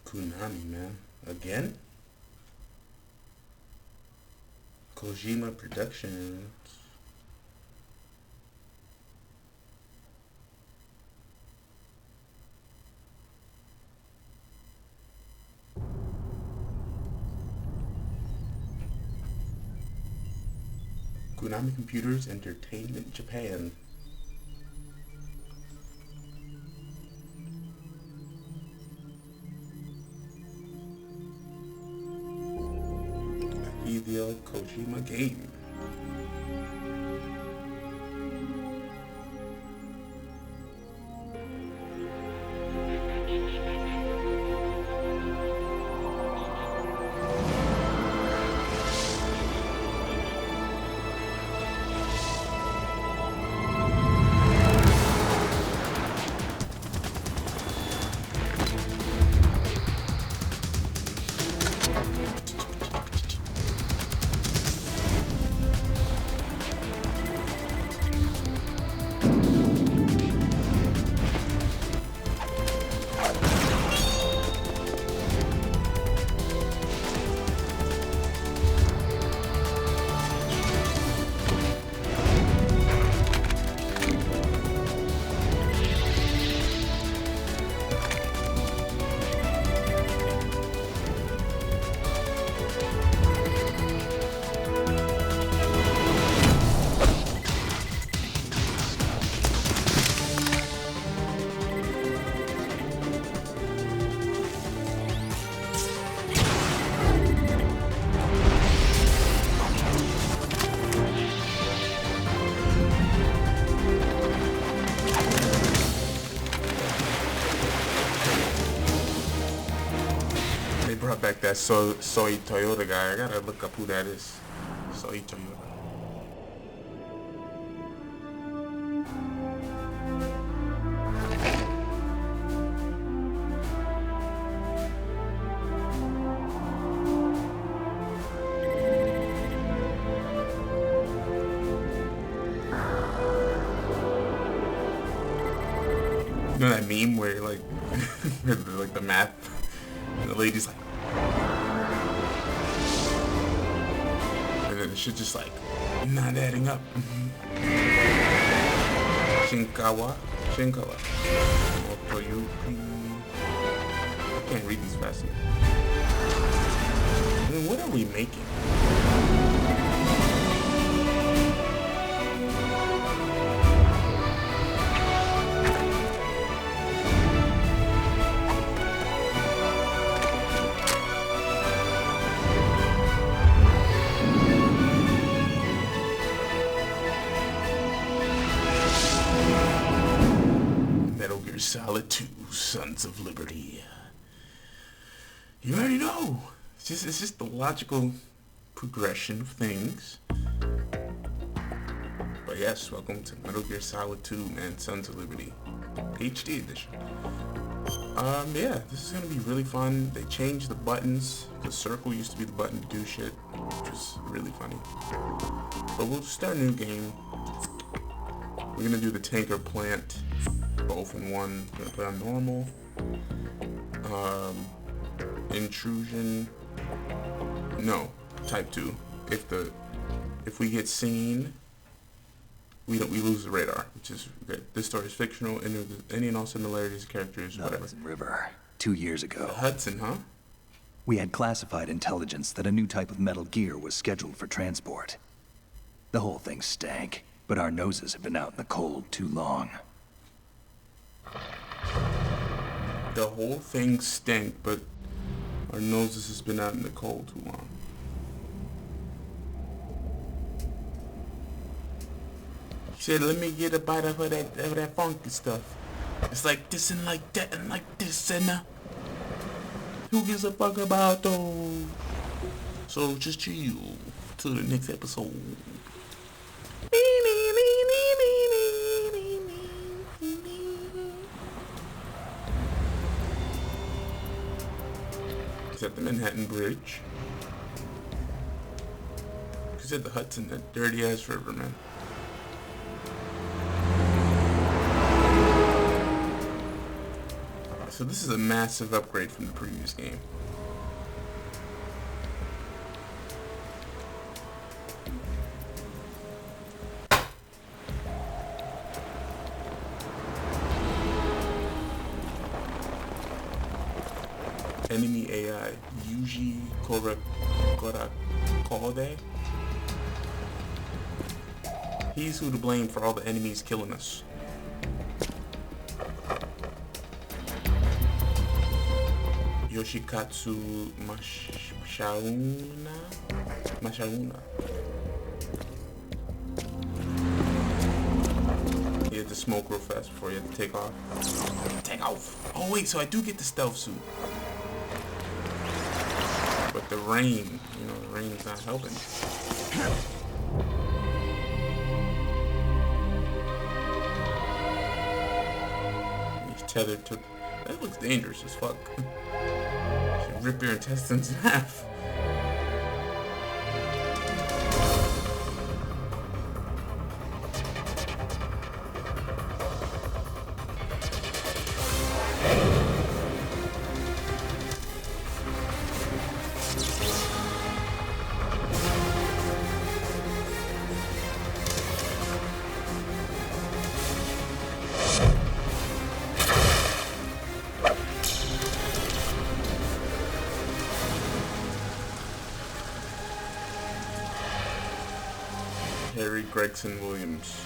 Konami, man. Again? Kojima Productions. Konami Computers Entertainment Japan. Hideo Kojima game. Brought back that Soy Toyota guy. I gotta look up who that is. Soy Toyota. You know that meme where like, like the math, and the lady's like, and then the shit just like not adding up. Shinkawa. Motoyuki. I can't read these fast enough. I mean, what are we making? Solid 2, Sons of Liberty. You already know. It's just the logical progression of things. But yes, welcome to Metal Gear Solid 2, man, Sons of Liberty. HD edition. Yeah, this is gonna be really fun. They changed the buttons. The circle used to be the button to do shit, which was really funny. But we'll start a new game. We're gonna do the tanker plant. Both in one. I'm gonna put on normal. Intrusion. No, type 2. If we get seen, we lose the radar, which is good. This story is fictional, and any and all similarities, characters, whatever. Hudson River, 2 years ago. Hudson, huh? We had classified intelligence that a new type of metal gear was scheduled for transport. The whole thing stank, but our noses have been out in the cold too long. The whole thing stank, but our noses has been out in the cold too long. He said, let me get a bite of that funky stuff. It's like this and like that and like this and who gives a fuck about those? So just chill till the next episode. Is that the Manhattan Bridge? Is it the Hudson, that dirty ass river, man? So this is a massive upgrade from the previous game. Enemy AI, Yuji Korakode. He's who to blame for all the enemies killing us. Yoshikatsu Mashauna. He had to smoke real fast before he had to take off. Take off! Oh wait, so I do get the stealth suit. But the rain, the rain is not helping. He's tethered to... That looks dangerous as fuck. Should rip your intestines in half. Harry Gregson Williams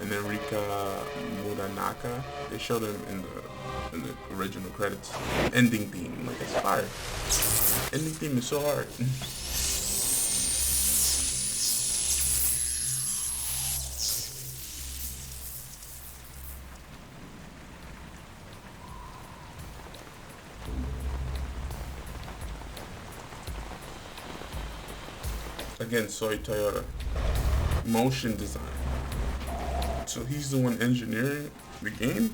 and Enrica Muranaka. They showed him in the original credits. Ending theme, like it's fire. Ending theme is so hard. Again, Soy Toyota. Motion design. So he's the one engineering the game?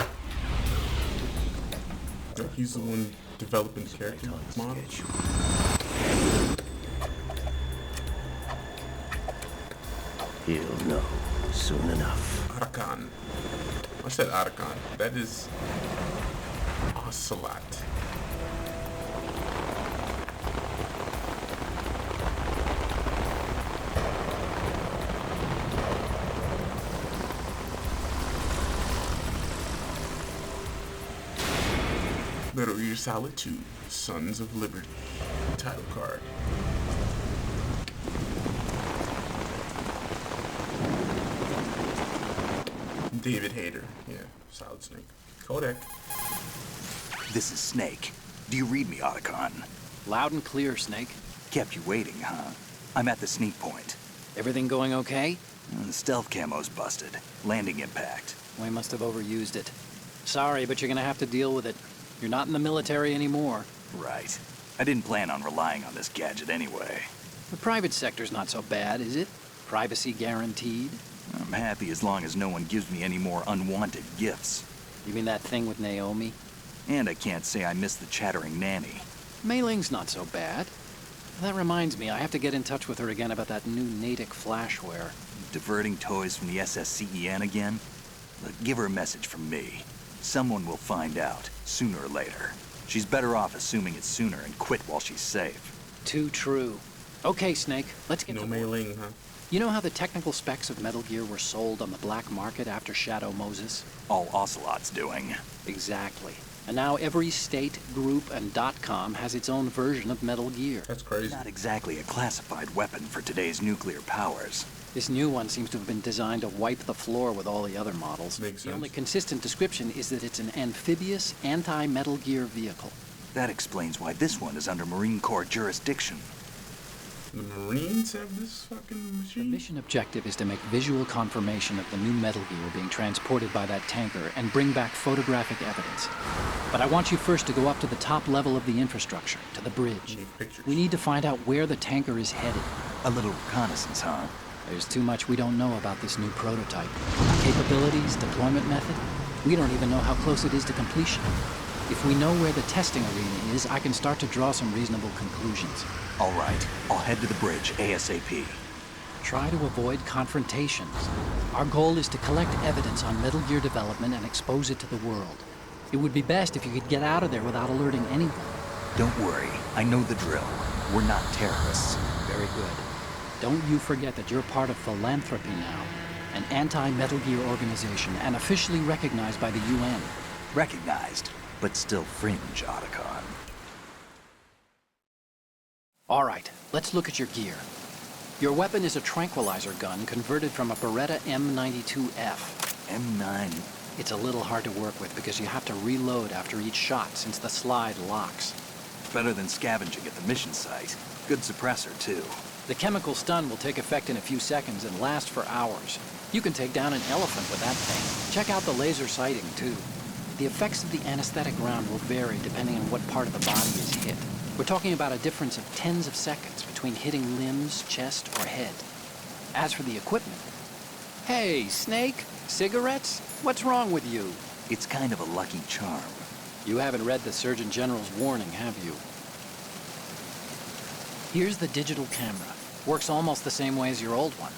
Or he's the one developing the character model? He'll know soon enough. Arakan. I said Arakan. That is Ocelot. Metal Gear Solid 2, Sons of Liberty. Title card. David Hayter. Yeah, Solid Snake. Kodak. This is Snake. Do you read me, Otacon? Loud and clear, Snake. Kept you waiting, huh? I'm at the sneak point. Everything going okay? The stealth camo's busted. Landing impact. We must have overused it. Sorry, but you're gonna have to deal with it. You're not in the military anymore. Right. I didn't plan on relying on this gadget anyway. The private sector's not so bad, is it? Privacy guaranteed? I'm happy as long as no one gives me any more unwanted gifts. You mean that thing with Naomi? And I can't say I miss the chattering nanny. Mei Ling's not so bad. That reminds me, I have to get in touch with her again about that new Natick flashware. Diverting toys from the SSCEN again? Look, give her a message from me. Someone will find out, sooner or later. She's better off assuming it sooner and quit while she's safe. Too true. Okay, Snake, let's get No to Mei work. Ling, huh? You know how the technical specs of Metal Gear were sold on the black market after Shadow Moses? All Ocelot's doing. Exactly. And now every state, group, and .com has its own version of Metal Gear. That's crazy. Not exactly a classified weapon for today's nuclear powers. This new one seems to have been designed to wipe the floor with all the other models. Makes The sense. only consistent description is that it's an amphibious, anti-Metal Gear vehicle. That explains why this one is under Marine Corps jurisdiction. The Marines have this fucking The machine? mission objective is to make visual confirmation of the new Metal Gear being transported by that tanker and bring back photographic evidence. But I want you first to go up to the top level of the infrastructure, to the bridge. Need pictures. We need to find out where the tanker is headed. A little reconnaissance, huh? There's too much we don't know about this new prototype. Capabilities, deployment method. We don't even know how close it is to completion. If we know where the testing arena is, I can start to draw some reasonable conclusions. All right, I'll head to the bridge ASAP. Try to avoid confrontations. Our goal is to collect evidence on Metal Gear development and expose it to the world. It would be best if you could get out of there without alerting anyone. Don't worry, I know the drill. We're not terrorists. Very good. Don't you forget that you're part of Philanthropy now, an anti-Metal Gear organization and officially recognized by the UN. Recognized, but still fringe, Otacon. All right, let's look at your gear. Your weapon is a tranquilizer gun converted from a Beretta M92F. M9. It's a little hard to work with because you have to reload after each shot since the slide locks. Better than scavenging at the mission site. Good suppressor, too. The chemical stun will take effect in a few seconds and last for hours. You can take down an elephant with that thing. Check out the laser sighting, too. The effects of the anesthetic round will vary depending on what part of the body is hit. We're talking about a difference of tens of seconds between hitting limbs, chest, or head. As for the equipment... Hey, Snake, cigarettes? What's wrong with you? It's kind of a lucky charm. You haven't read the Surgeon General's warning, have you? Here's the digital camera. Works almost the same way as your old one.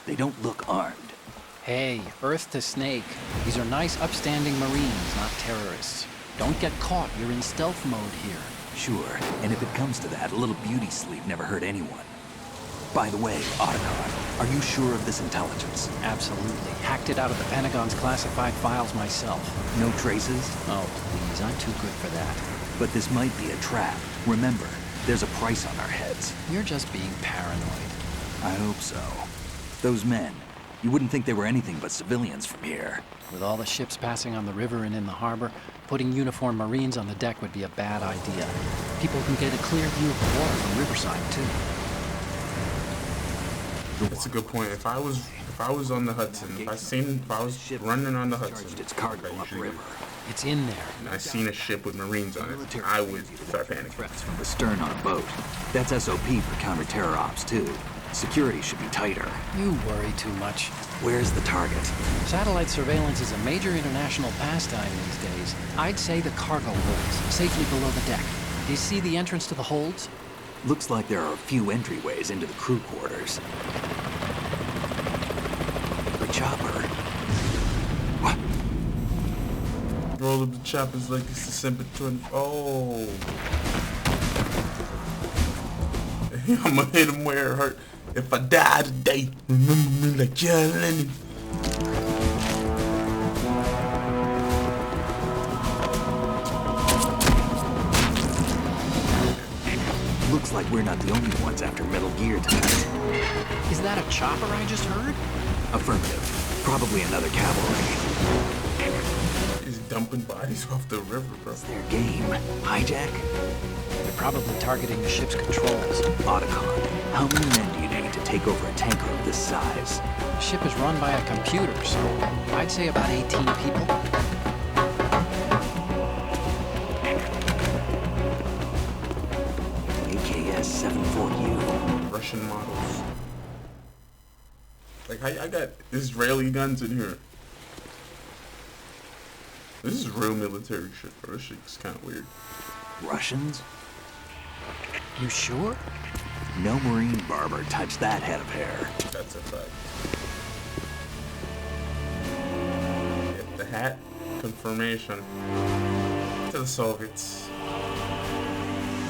They don't look armed. Hey, Earth to Snake. These are nice, upstanding Marines, not terrorists. Don't get caught. You're in stealth mode here. Sure, and if it comes to that, a little beauty sleep never hurt anyone. By the way, Otacon, are you sure of this intelligence? Absolutely. Hacked it out of the Pentagon's classified files myself. No traces? Oh, please, I'm too good for that. But this might be a trap. Remember, there's a price on our heads. You're just being paranoid. I hope so. Those men, you wouldn't think they were anything but civilians from here. With all the ships passing on the river and in the harbor, putting uniformed Marines on the deck would be a bad idea. People can get a clear view of the water from Riverside, too. That's a good point. If I was on the Hudson, if I was running on the Hudson, Its cargo upriver. It's in there. and I seen a ship with Marines on it, I would start panicking. Threats from the stern on a boat. That's SOP for counter-terror ops, too. Security should be tighter. You worry too much. Where's the target? Satellite surveillance is a major international pastime these days. I'd say the cargo holds, safely below the deck. Do you see the entrance to the holds? Looks like there are a few entryways into the crew quarters. The chopper. What? Roll up the choppers like it's December 20. Oh. I'm gonna hit him where it hurt. If I die today, remember me like John Lennon. Looks like we're not the only ones after Metal Gear tonight. Is that a chopper I just heard? Affirmative. Probably another cavalry. He's dumping bodies off the river, bro. Their game. Hijack? They're probably targeting the ship's controls. Otacon. How many men do you need to take over a tanker of this size? The ship is run by a computer, so I'd say about 18 people. AKS-74U. Russian models. Like, I got Israeli guns in here. This is real military shit, bro. This shit's kind of weird. Russians? You sure? No Marine barber touched that head of hair. That's a fact. Get the hat. Confirmation. To the Soviets.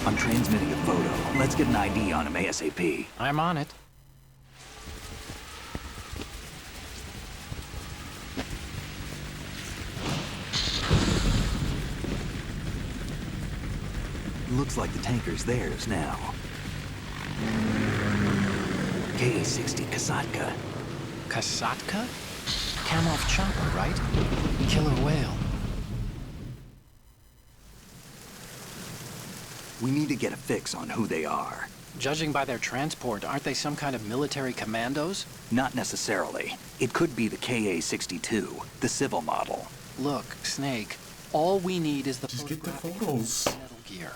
I'm transmitting a photo. Let's get an ID on him ASAP. I'm on it. Looks like the tanker's theirs now. Ka-60 Kasatka. Kasatka? Kamov chopper, right? Killer whale. We need to get a fix on who they are. Judging by their transport, aren't they some kind of military commandos? Not necessarily. It could be the Ka-62, the civil model. Look, Snake, all we need is the Just get the photographic photos. Metal Gear.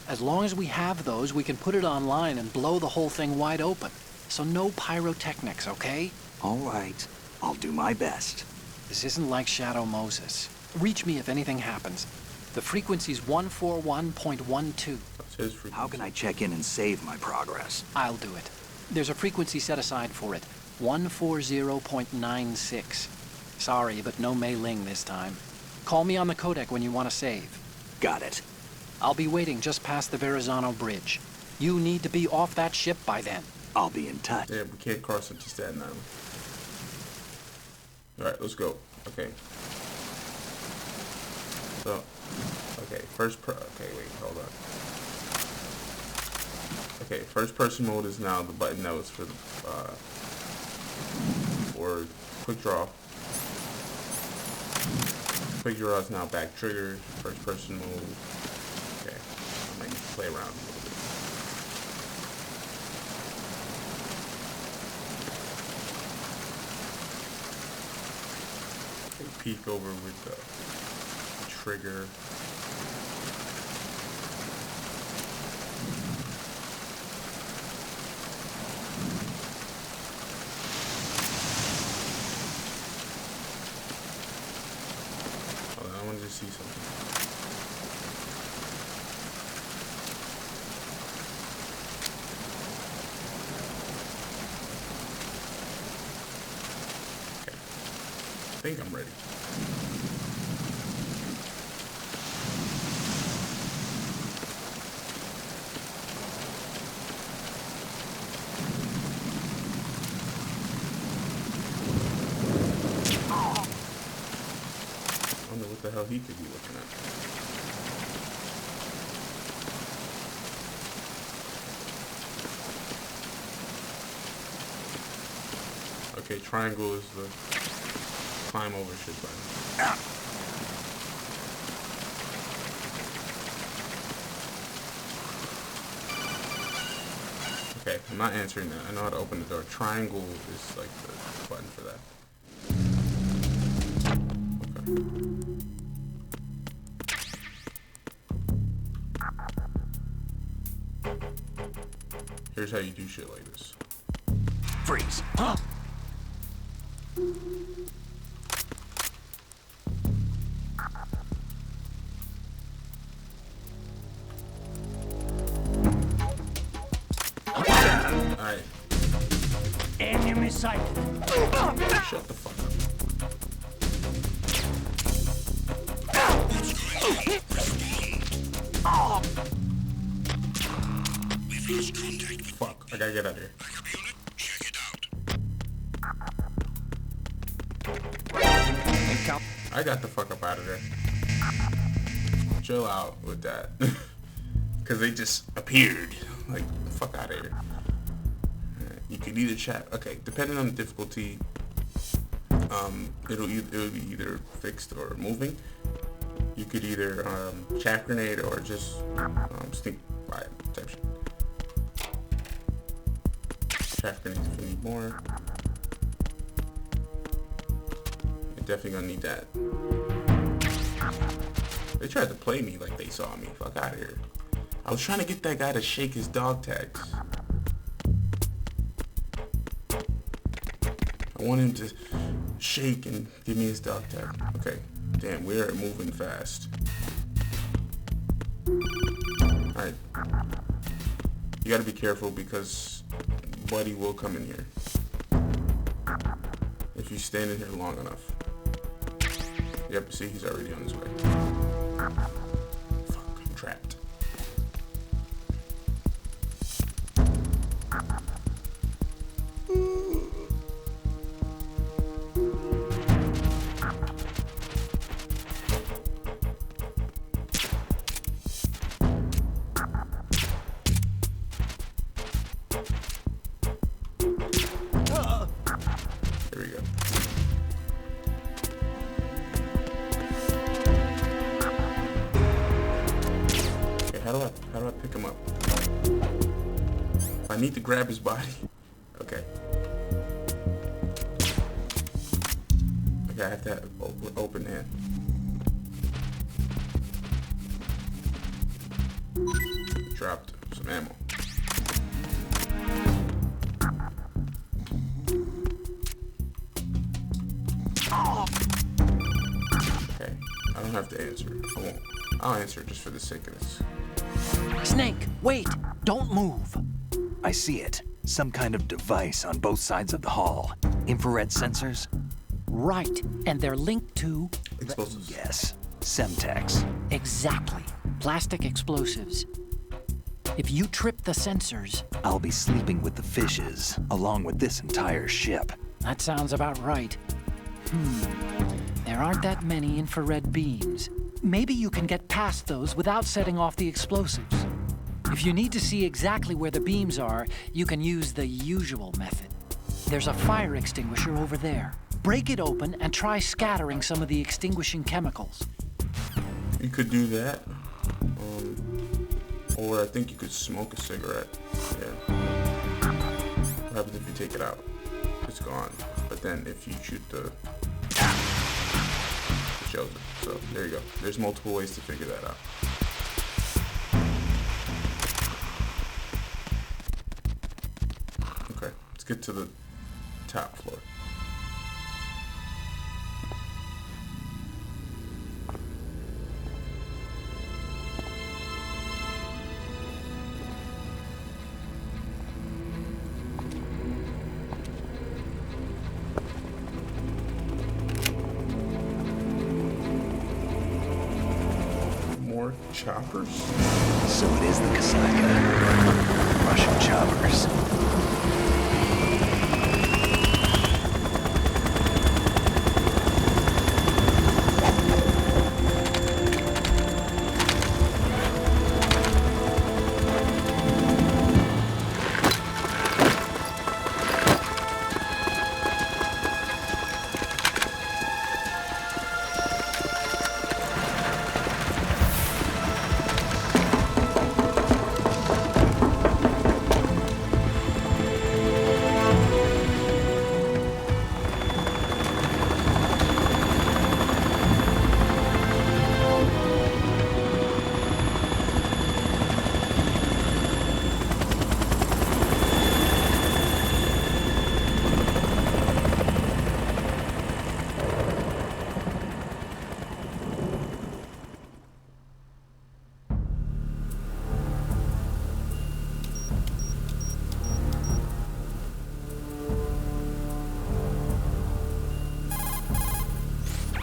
As long as we have those, we can put it online and blow the whole thing wide open. So no pyrotechnics, okay? All right. I'll do my best. This isn't like Shadow Moses. Reach me if anything happens. The frequency's 141.12. That's his frequency. How can I check in and save my progress? I'll do it. There's a frequency set aside for it. 140.96. Sorry, but no Mei Ling this time. Call me on the codec when you want to save. Got it. I'll be waiting just past the Verrazano Bridge. You need to be off that ship by then. I'll be in touch. Yeah, we can't cross into Staten Island. Alright, let's go. Okay. So, okay, okay, wait, hold on. Okay, first person mode is now the button that was for the, for quick draw. Quick draw is now back triggered. First person mode. Okay, I might need to play around a little bit. Peek over with the trigger. Hold on, I wanted to see something. Okay. I think I'm ready. I wonder what the hell he could be looking at. Okay, triangle is the climb over shit button. Okay, I'm not answering that. I know how to open the door. Triangle is like the button for that. Here's how you do shit like this. Freeze. Huh? Alright. Enemy sight. Shut the fuck up. Fuck, I gotta get out of here. I got the fuck up out of there. Chill out with that. Cause they just appeared. Like, fuck out of here. You could either chat. Okay, depending on the difficulty, it'll be either fixed or moving. You could either chat grenade or just sneak by type shit. Chat grenades if you need more. You're definitely gonna need that. They tried to play me like they saw me. Fuck out of here. I was trying to get that guy to shake his dog tags. I want him to shake and give me his dog tag. Okay. Damn, we're moving fast. Alright. You gotta be careful because Buddy will come in here. If you stand in here long enough. Yep, see, he's already on his way. Fuck, I'm trapped. There we go. Okay, how do I pick him up? I need to grab his body. Okay. Okay, I have to have open hand. Dropped some ammo. Okay, I don't have to answer. I won't. I'll answer it just for the sake of this. Snake, wait! Don't move! I see it. Some kind of device on both sides of the hall. Infrared sensors? Right, and they're linked to... Explosives. Yes. Semtex. Exactly. Plastic explosives. If you trip the sensors... I'll be sleeping with the fishes, along with this entire ship. That sounds about right. There aren't that many infrared beams. Maybe you can get past those without setting off the explosives. If you need to see exactly where the beams are, you can use the usual method. There's a fire extinguisher over there. Break it open and try scattering some of the extinguishing chemicals. You could do that. Or I think you could smoke a cigarette. Yeah. What happens if you take it out? It's gone. But then if you shoot it shows it. So there you go. There's multiple ways to figure that out. Okay, let's get to the top floor. More choppers? So it is the Kasaka. Russian choppers.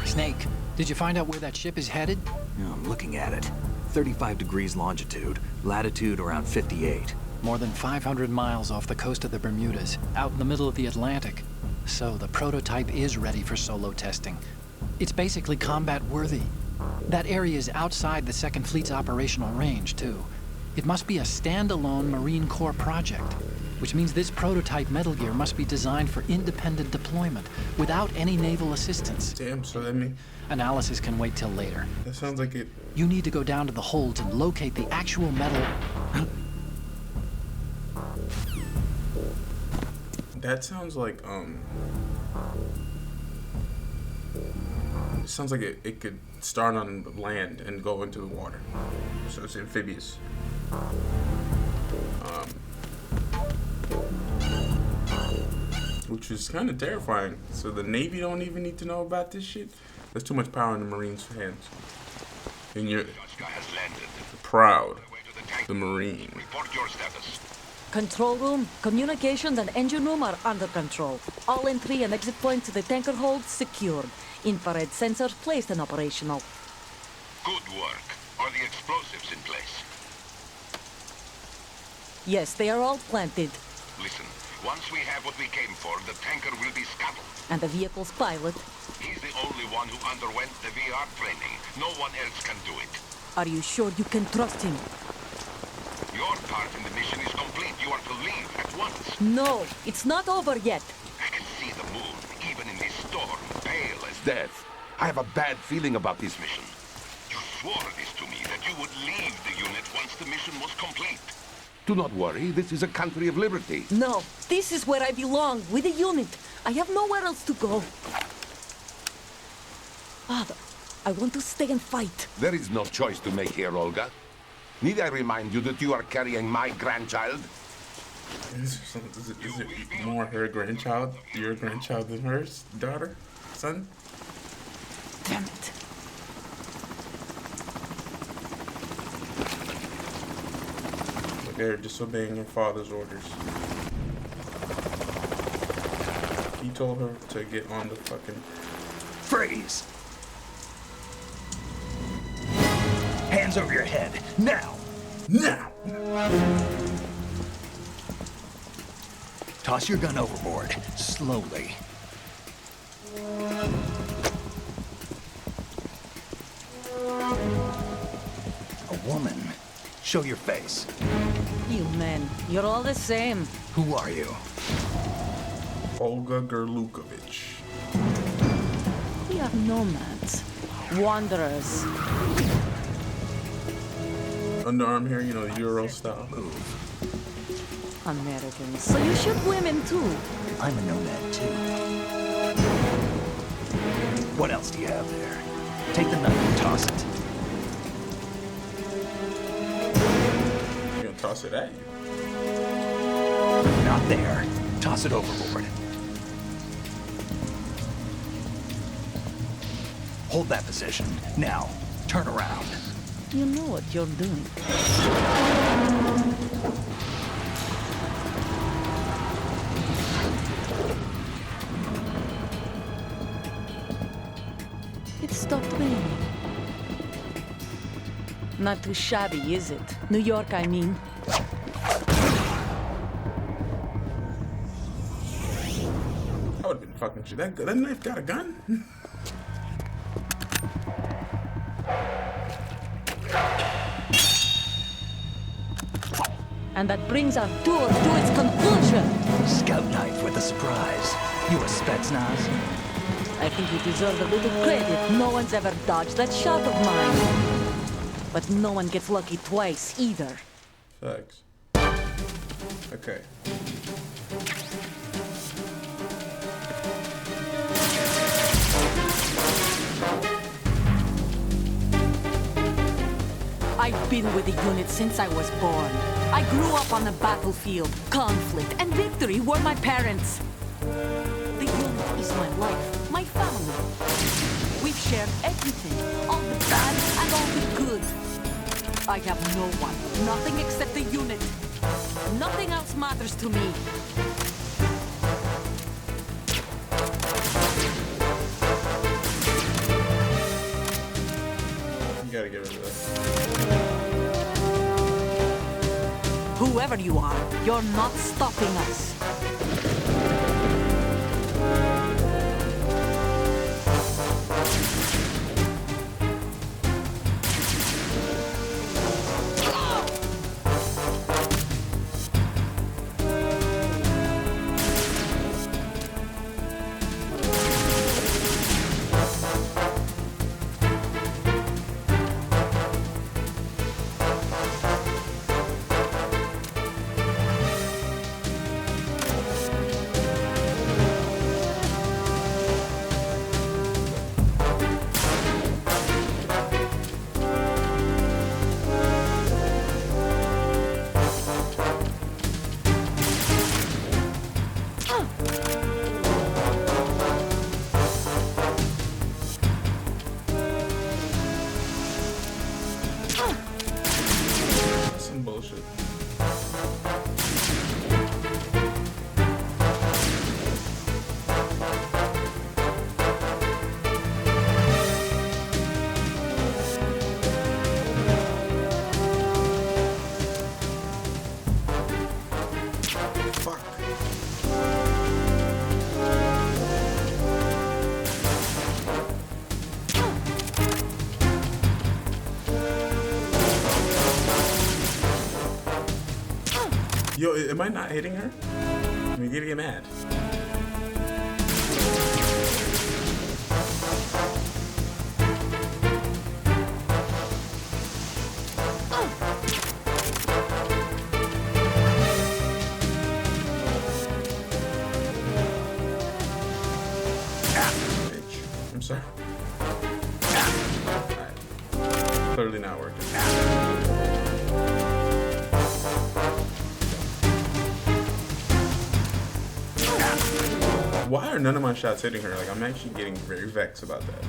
Snake, did you find out where that ship is headed? Yeah, I'm looking at it. 35 degrees longitude, latitude around 58. More than 500 miles off the coast of the Bermudas, out in the middle of the Atlantic. So the prototype is ready for solo testing. It's basically combat-worthy. That area is outside the Second Fleet's operational range, too. It must be a standalone Marine Corps project, which means this prototype Metal Gear must be designed for independent deployment, without any naval assistance. Damn, so that means... Analysis can wait till later. That sounds like it... You need to go down to the holds and locate the actual metal... That sounds like, it sounds like it could start on land and go into the water. So it's amphibious. Which is kind of terrifying. So the Navy don't even need to know about this shit? There's too much power in the Marines' hands. And you're proud, the Marine. Report your status. Control room, communications, and engine room are under control. All entry and exit points to the tanker hold secured. Infrared sensors placed and operational. Good work. Are the explosives in place? Yes, they are all planted. Listen, once we have what we came for, the tanker will be scuttled. And the vehicle's pilot. He's the only one who underwent the VR training. No one else can do it. Are you sure you can trust him? Your part in the mission is complete. You are to leave at once. No, it's not over yet. I can see the moon, even in this storm, pale as death. I have a bad feeling about this mission. You swore this to me, that you would leave the unit once the mission was complete. Do not worry, this is a country of liberty. No, this is where I belong, with the unit. I have nowhere else to go. Father, I want to stay and fight. There is no choice to make here, Olga. Need I remind you that you are carrying my grandchild? Is it more her grandchild, your grandchild than hers? Daughter? Son? Damn it. They're disobeying your father's orders. He told her to get on the fucking... Freeze! Hands over your head, now! Now! Toss your gun overboard, slowly. A woman. Show your face. You men, you're all the same. Who are you? Olga Gerlukovich. We are nomads, wanderers. Underarm hair, you know, Euro style. Americans, so you shoot women too. I'm a nomad too. What else do you have there? Take the knife and toss it. You're gonna toss it at you. Not there. Toss it overboard. Hold that position. Now, turn around. You know what you're doing. It stopped raining. Not too shabby, is it? New York, I mean. I would've been fucking shit. That knife got a gun? And that brings our tour to its conclusion. Scout knife with a surprise. You a Spetsnaz? I think you deserve a little credit. No one's ever dodged that shot of mine. But no one gets lucky twice, either. Facts. Okay. I've been with the unit since I was born. I grew up on the battlefield. Conflict and victory were my parents. The unit is my life, my family. We've shared everything, all the bad and all the good. I have no one, nothing except the unit. Nothing else matters to me. You gotta get rid of that. Whoever you are, you're not stopping us. That's some bullshit. Fuck. Yo, am I not hitting her? I'm gonna get mad. Bitch. I'm sorry. Alright. Clearly not working. Why are none of my shots hitting her? Like, I'm actually getting very vexed about that.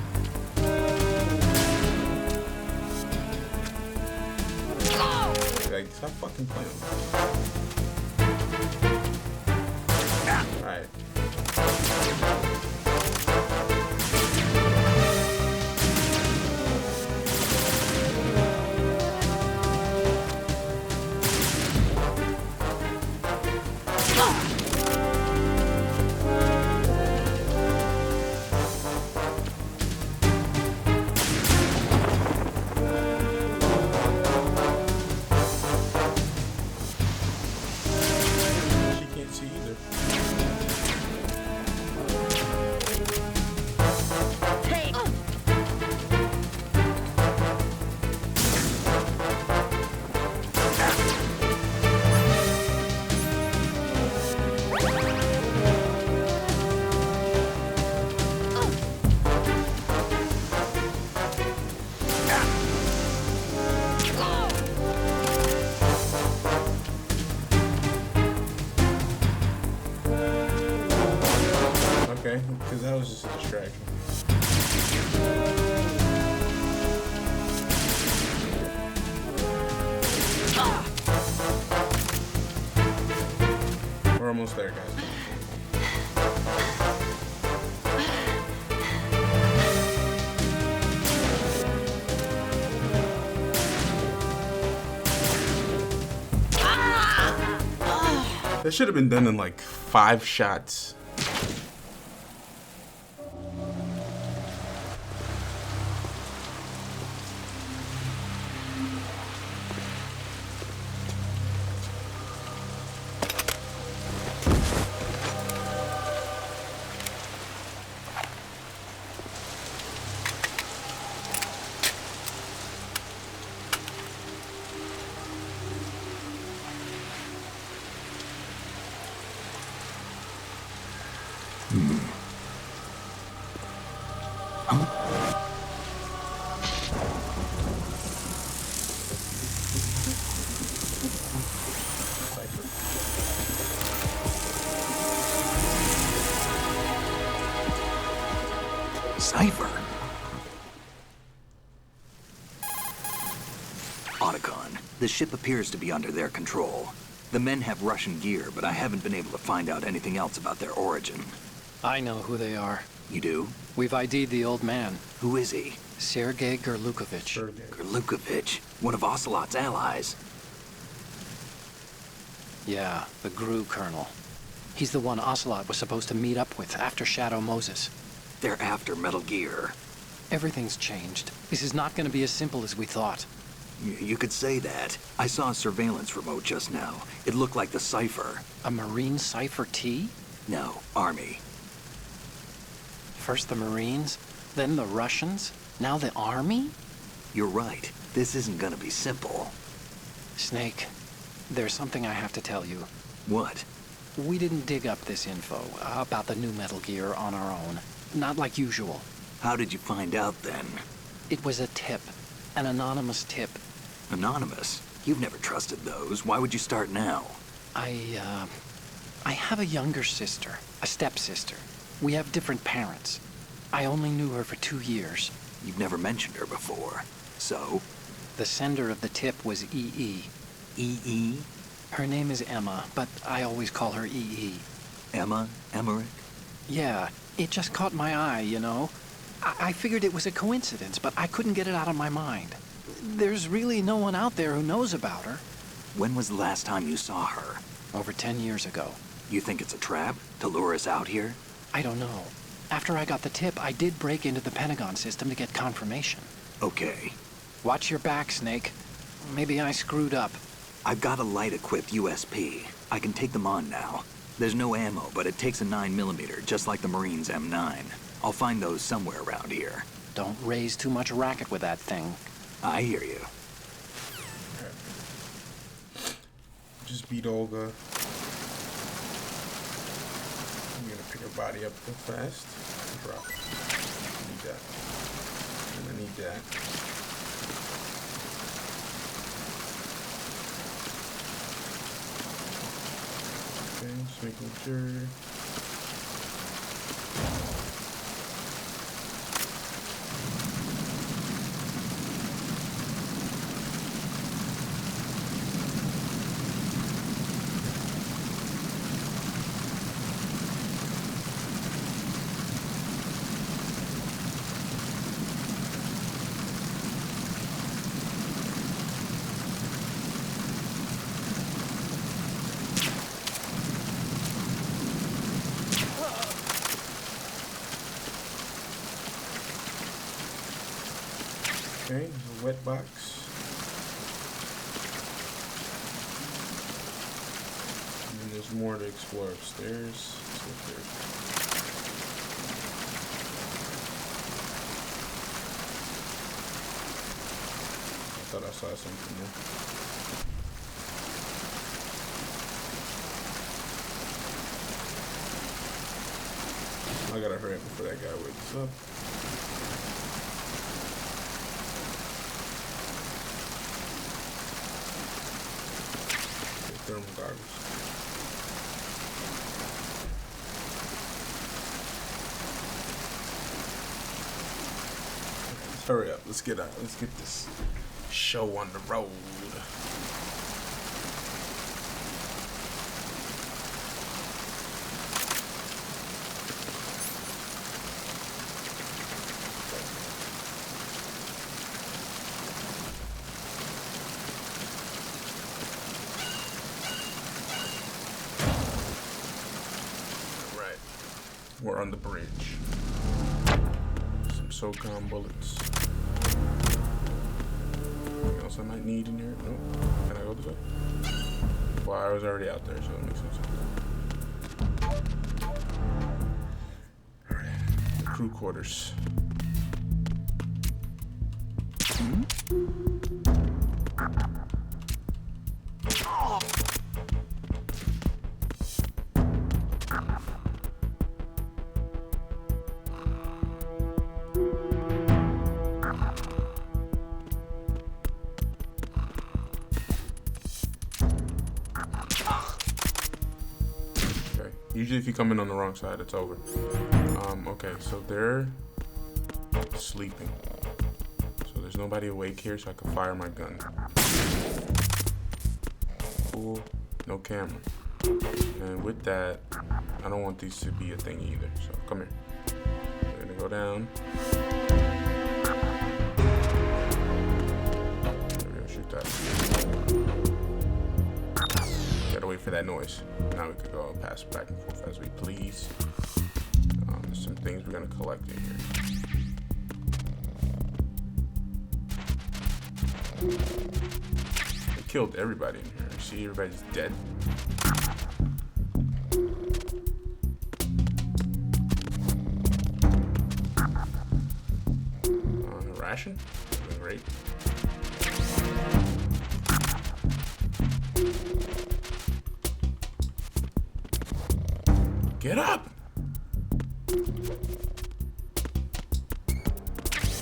Like, stop fucking playing with me. Alright. Okay, because that was just a distraction. We're almost there, guys. That should have been done in like 5 shots. Cipher. Otacon, the ship appears to be under their control. The men have Russian gear, but I haven't been able to find out anything else about their origin. I know who they are. You do? We've ID'd the old man. Who is he? Sergei Gerlukovich. Gerlukovich, one of Ocelot's allies. Yeah, the GRU colonel. He's the one Ocelot was supposed to meet up with after Shadow Moses. They're after Metal Gear. Everything's changed. This is not going to be as simple as we thought. You could say that. I saw a surveillance remote just now. It looked like the Cipher. A Marine Cipher T? No, Army. First the Marines, then the Russians, now the Army? You're right. This isn't gonna be simple. Snake, there's something I have to tell you. What? We didn't dig up this info about the new Metal Gear on our own. Not like usual. How did you find out then? It was a tip. An anonymous tip. Anonymous? You've never trusted those. Why would you start now? I have a younger sister, a stepsister. We have different parents. I only knew her for 2 years. You've never mentioned her before. So? The sender of the tip was EE. EE? Her name is Emma, but I always call her EE. Emma? Emmerich? Yeah, it just caught my eye, you know? I figured it was a coincidence, but I couldn't get it out of my mind. There's really no one out there who knows about her. When was the last time you saw her? Over 10 years ago. You think it's a trap? To lure us out here? I don't know. After I got the tip, I did break into the Pentagon system to get confirmation. Okay. Watch your back, Snake. Maybe I screwed up. I've got a light-equipped USP. I can take them on now. There's no ammo, but it takes a 9mm, just like the Marines' M9. I'll find those somewhere around here. Don't raise too much racket with that thing. I hear you. Just beat Olga. I'm gonna pick her body up real fast. Drop it. I need that. And I need that. Okay, just making sure. wet box. And then there's more to explore upstairs. Let's see if there's... I thought I saw something there. I gotta hurry up before that guy wakes up. Okay, thermal goggles. Let's hurry up. Let's get out. Let's get this show on the road. We're on the bridge. Some SOCOM bullets. Anything else I might need in here? Nope. Can I go this way? Well, I was already out there, so that makes sense. Alright. The crew quarters. Usually if you come in on the wrong side, it's over. Okay, so they're sleeping. So there's nobody awake here, so I can fire my gun. Cool. No camera. And with that, I don't want these to be a thing either. So come here. We're gonna go down. We're gonna shoot that. Gotta wait for that noise. Now we could go and pass back and forth as we please. There's some things we're gonna collect in here. They killed everybody in here. See, everybody's dead. A ration? Great. Get up!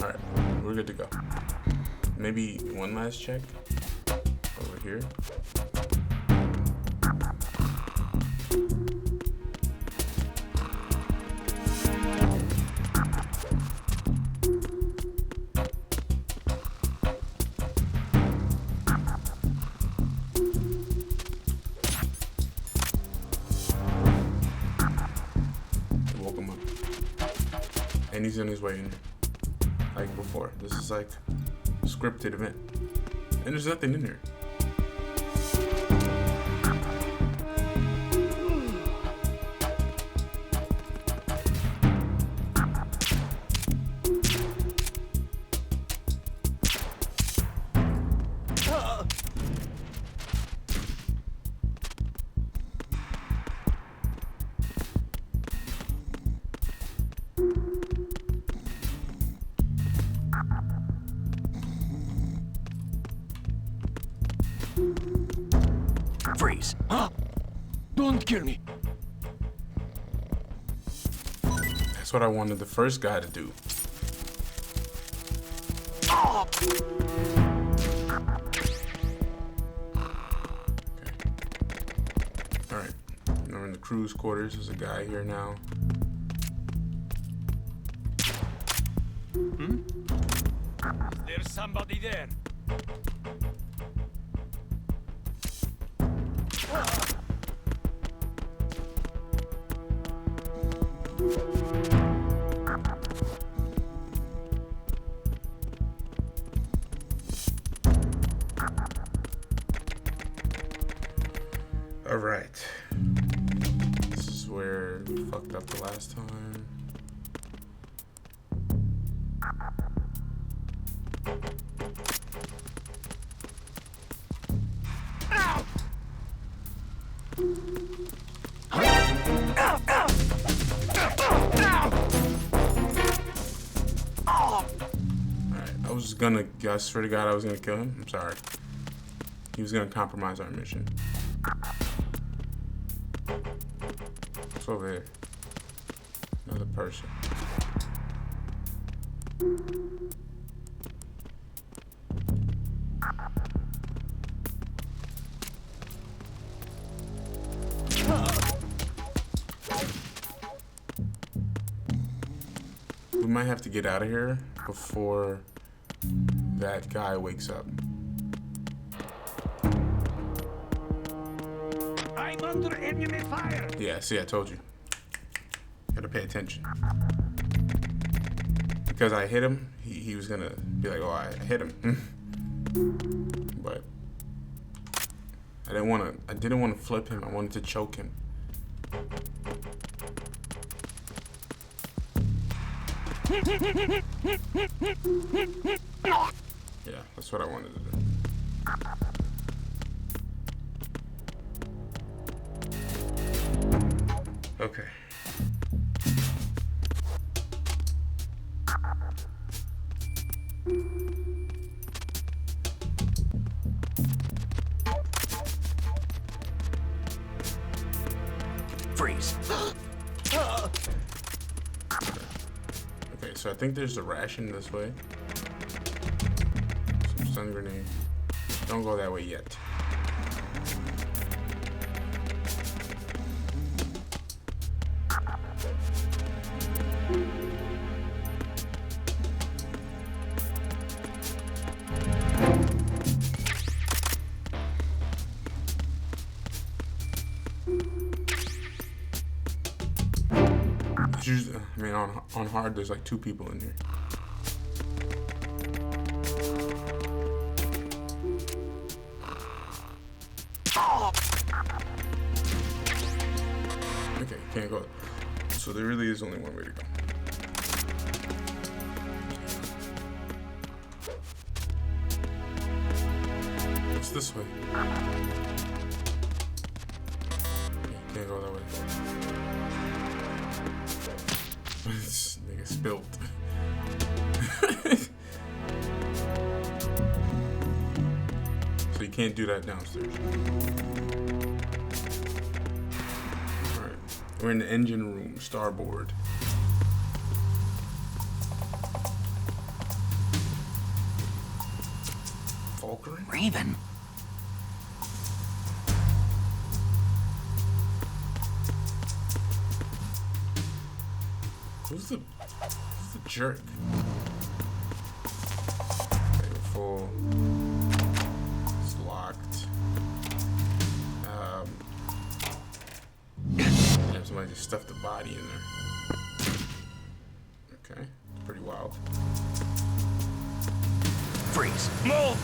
Alright, we're good to go. Maybe one last check over here. And he's on his way in here. Like before. This is like a scripted event. And there's nothing in here. Freeze! Huh? Don't kill me! That's what I wanted the first guy to do. Okay. Alright. We're in the crew's quarters. There's a guy here now. There's somebody there. All right. This is where we fucked up the last time. I swear to God, I was gonna kill him. I'm sorry. He was gonna compromise our mission. What's over here? Another person. We might have to get out of here before that guy wakes up. I'm under enemy fire. Yeah, see, I told you. Gotta pay attention. Because I hit him, he was gonna be like, oh, I hit him. But I didn't want to flip him. I wanted to choke him. Yeah, that's what I wanted to do. Okay. Freeze. Okay, so I think there's a ration this way. Some stun grenade. Don't go that way yet. I mean, on hard, there's like 2 people in here. Okay, can't go. So there really is only one way to go. It's this way. Okay, can't go that way. This nigga spilled. So you can't do that downstairs. Alright. We're in the engine room, starboard. Falkering? Raven. Who's the jerk? Okay, we're full. It's locked. Yeah, somebody just stuffed the body in there. Okay, pretty wild. Freeze. Move.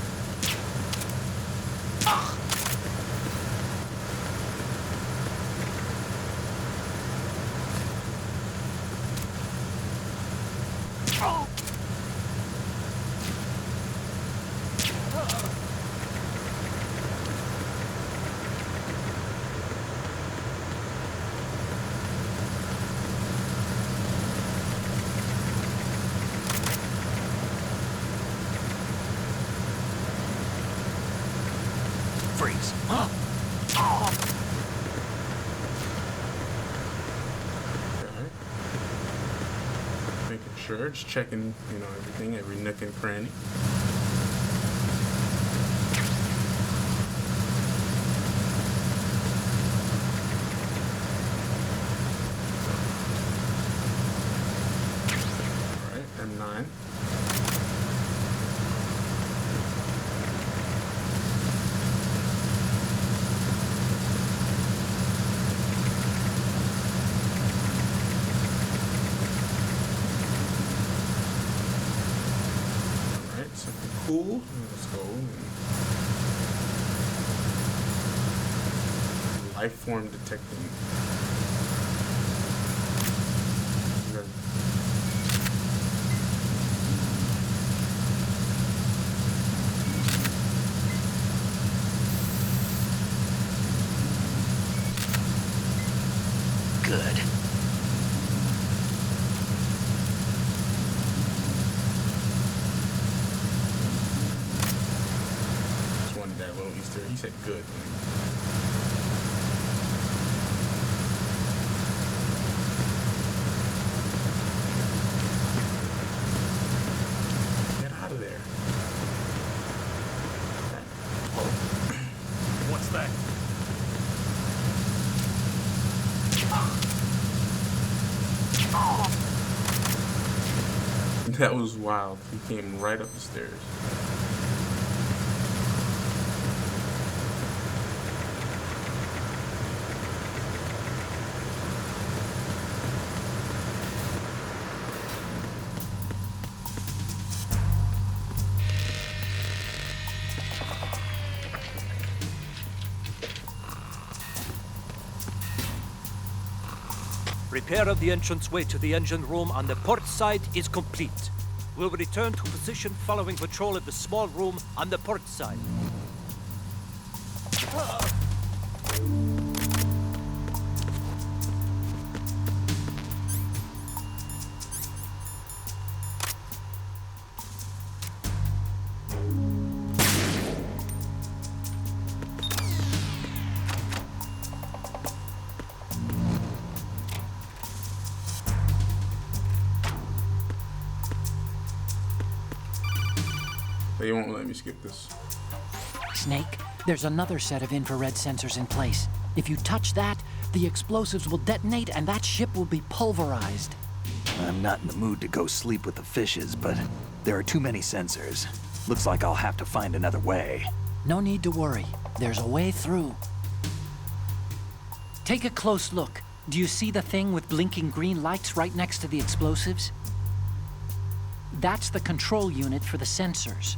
Freeze. Okay. Making sure, just checking, you know, everything, every nook and cranny. Alright, M9. Something cool. Let's go. Life form detecting. Good. good. Get out of there. What's that? That was wild. He came right up the stairs. Repair of the entranceway to the engine room on the port side is complete. We'll return to position following patrol of the small room on the port side. They won't let me skip this. Snake, there's another set of infrared sensors in place. If you touch that, the explosives will detonate and that ship will be pulverized. I'm not in the mood to go sleep with the fishes, but there are too many sensors. Looks like I'll have to find another way. No need to worry. There's a way through. Take a close look. Do you see the thing with blinking green lights right next to the explosives? That's the control unit for the sensors.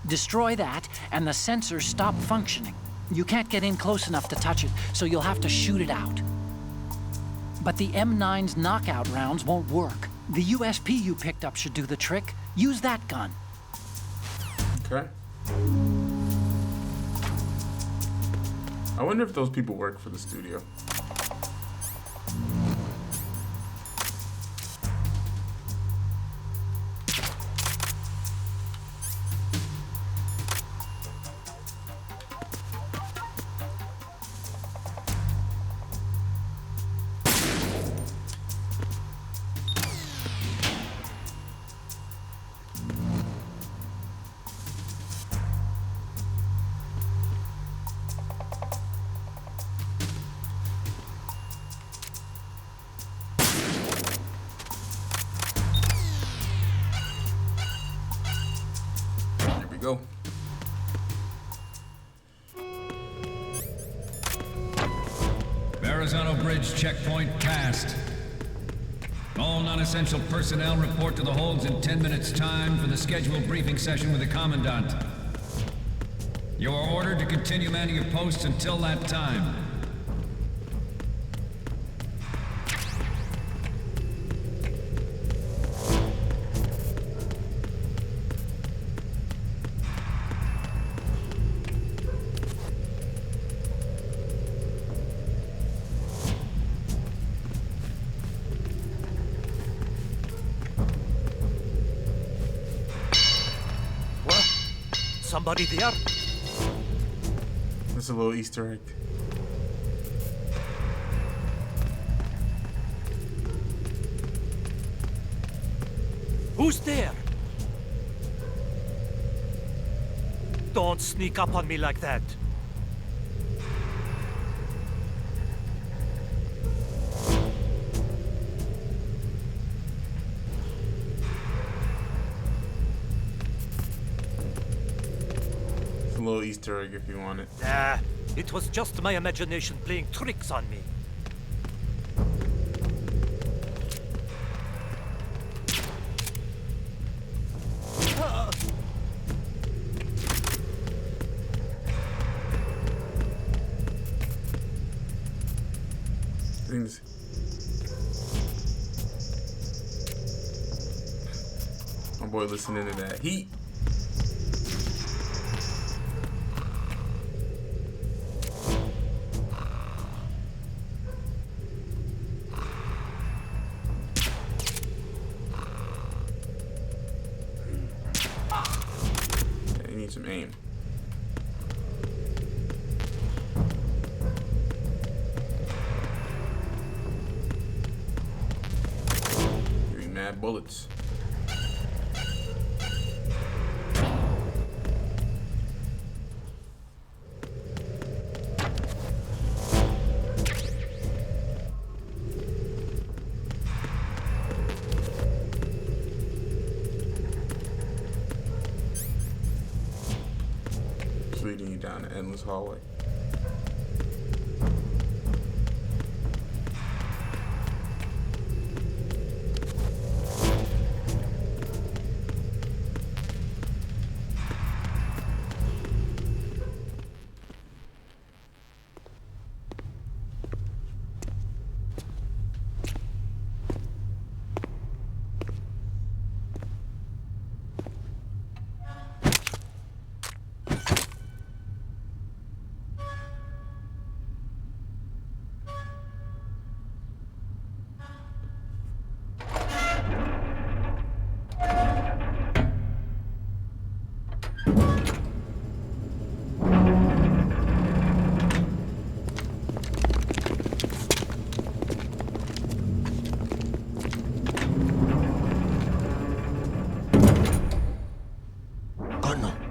Destroy that, and the sensors stop functioning. You can't get in close enough to touch it, so you'll have to shoot it out. But the M9's knockout rounds won't work. The USP you picked up should do the trick. Use that gun. Okay. I wonder if those people work for the studio. Go. Verrazano Bridge checkpoint passed. All non-essential personnel report to the holds in 10 minutes' time for the scheduled briefing session with the Commandant. You are ordered to continue manning your posts until that time. Somebody there? That's a little Easter egg. Who's there? Don't sneak up on me like that. It's a little Easter egg if you want it. Nah, it was just my imagination playing tricks on me. Things. My boy listening to that heat. Yeah, you need some aim. bullets. It's leading you down an endless hallway.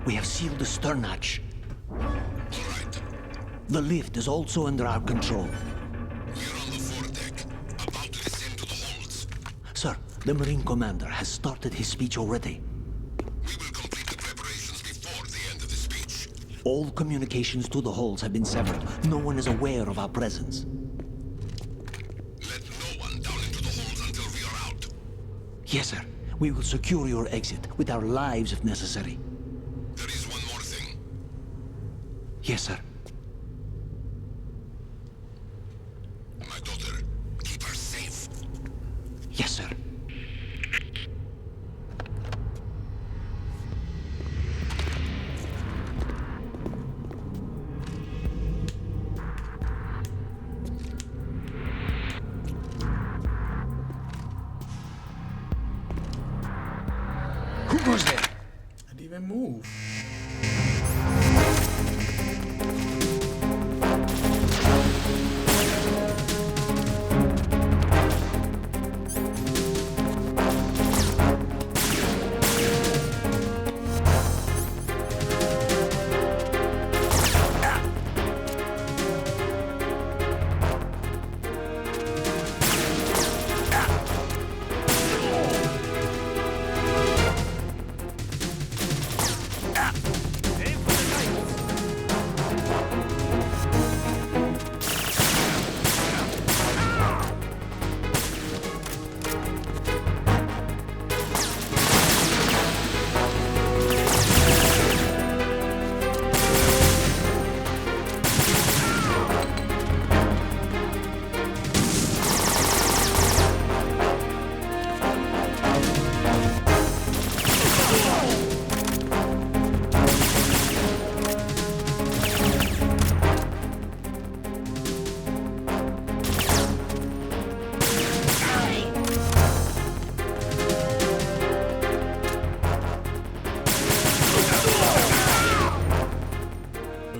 We have sealed the stern hatch. The lift is also under our control. We're on the foredeck, about to descend to the holds. Sir, the Marine Commander has started his speech already. We will complete the preparations before the end of the speech. All communications to the holds have been severed. No one is aware of our presence. Let no one down into the holds until we are out. Yes, sir. We will secure your exit with our lives if necessary. There is one more thing. Yes, sir. My daughter, keep her safe. Yes, sir. Who goes there? I didn't even move.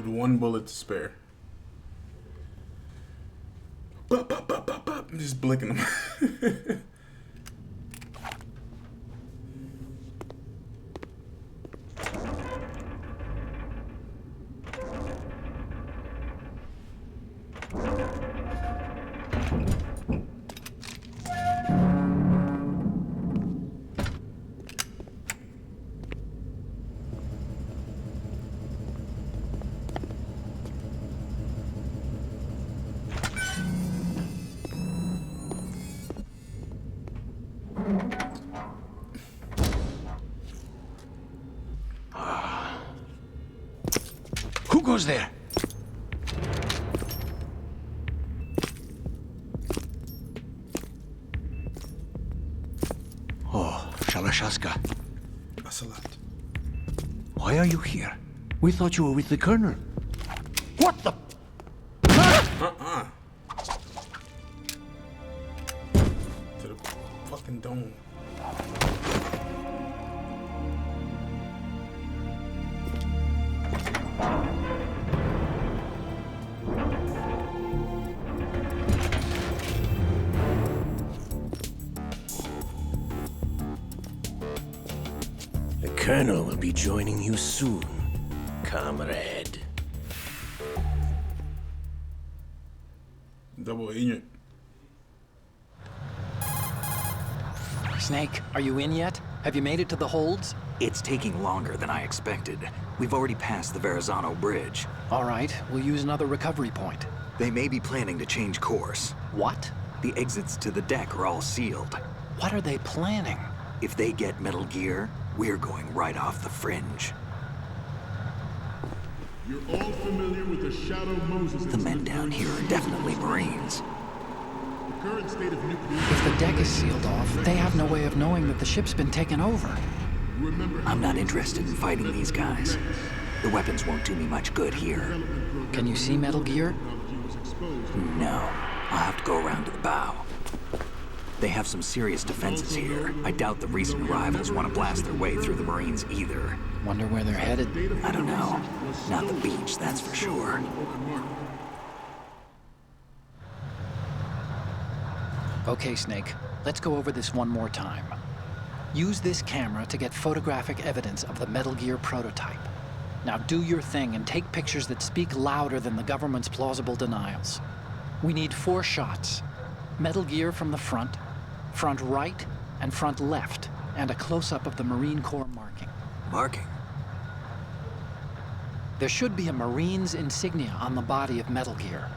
One bullet to spare. Bop, bop, bop, bop, bop. I'm just blinking them. Who goes there? Oh, Shalashaska. Asalat. Why are you here? We thought you were with the Colonel. What the? To the fucking dome. Colonel will be joining you soon, comrade. Double agent. Snake, are you in yet? Have you made it to the holds? It's taking longer than I expected. We've already passed the Verrazano Bridge. All right, we'll use another recovery point. They may be planning to change course. What? The exits to the deck are all sealed. What are they planning? If they get Metal Gear, we're going right off the fringe. You're all familiar with the Shadow Moses. The men down here are definitely Marines. The current state of nuclear... If the deck is sealed off, they have no way of knowing that the ship's been taken over. I'm not interested in fighting these guys. The weapons won't do me much good here. Can you see Metal Gear? No. I'll have to go around to the bow. They have some serious defenses here. I doubt the recent arrivals want to blast their way through the Marines either. Wonder where they're headed? I don't know. Not the beach, that's for sure. Okay, Snake. Let's go over this one more time. Use this camera to get photographic evidence of the Metal Gear prototype. Now do your thing and take pictures that speak louder than the government's plausible denials. We need 4 shots. Metal Gear from the front right, and front left, and a close-up of the Marine Corps marking. Marking? There should be a Marine's insignia on the body of Metal Gear.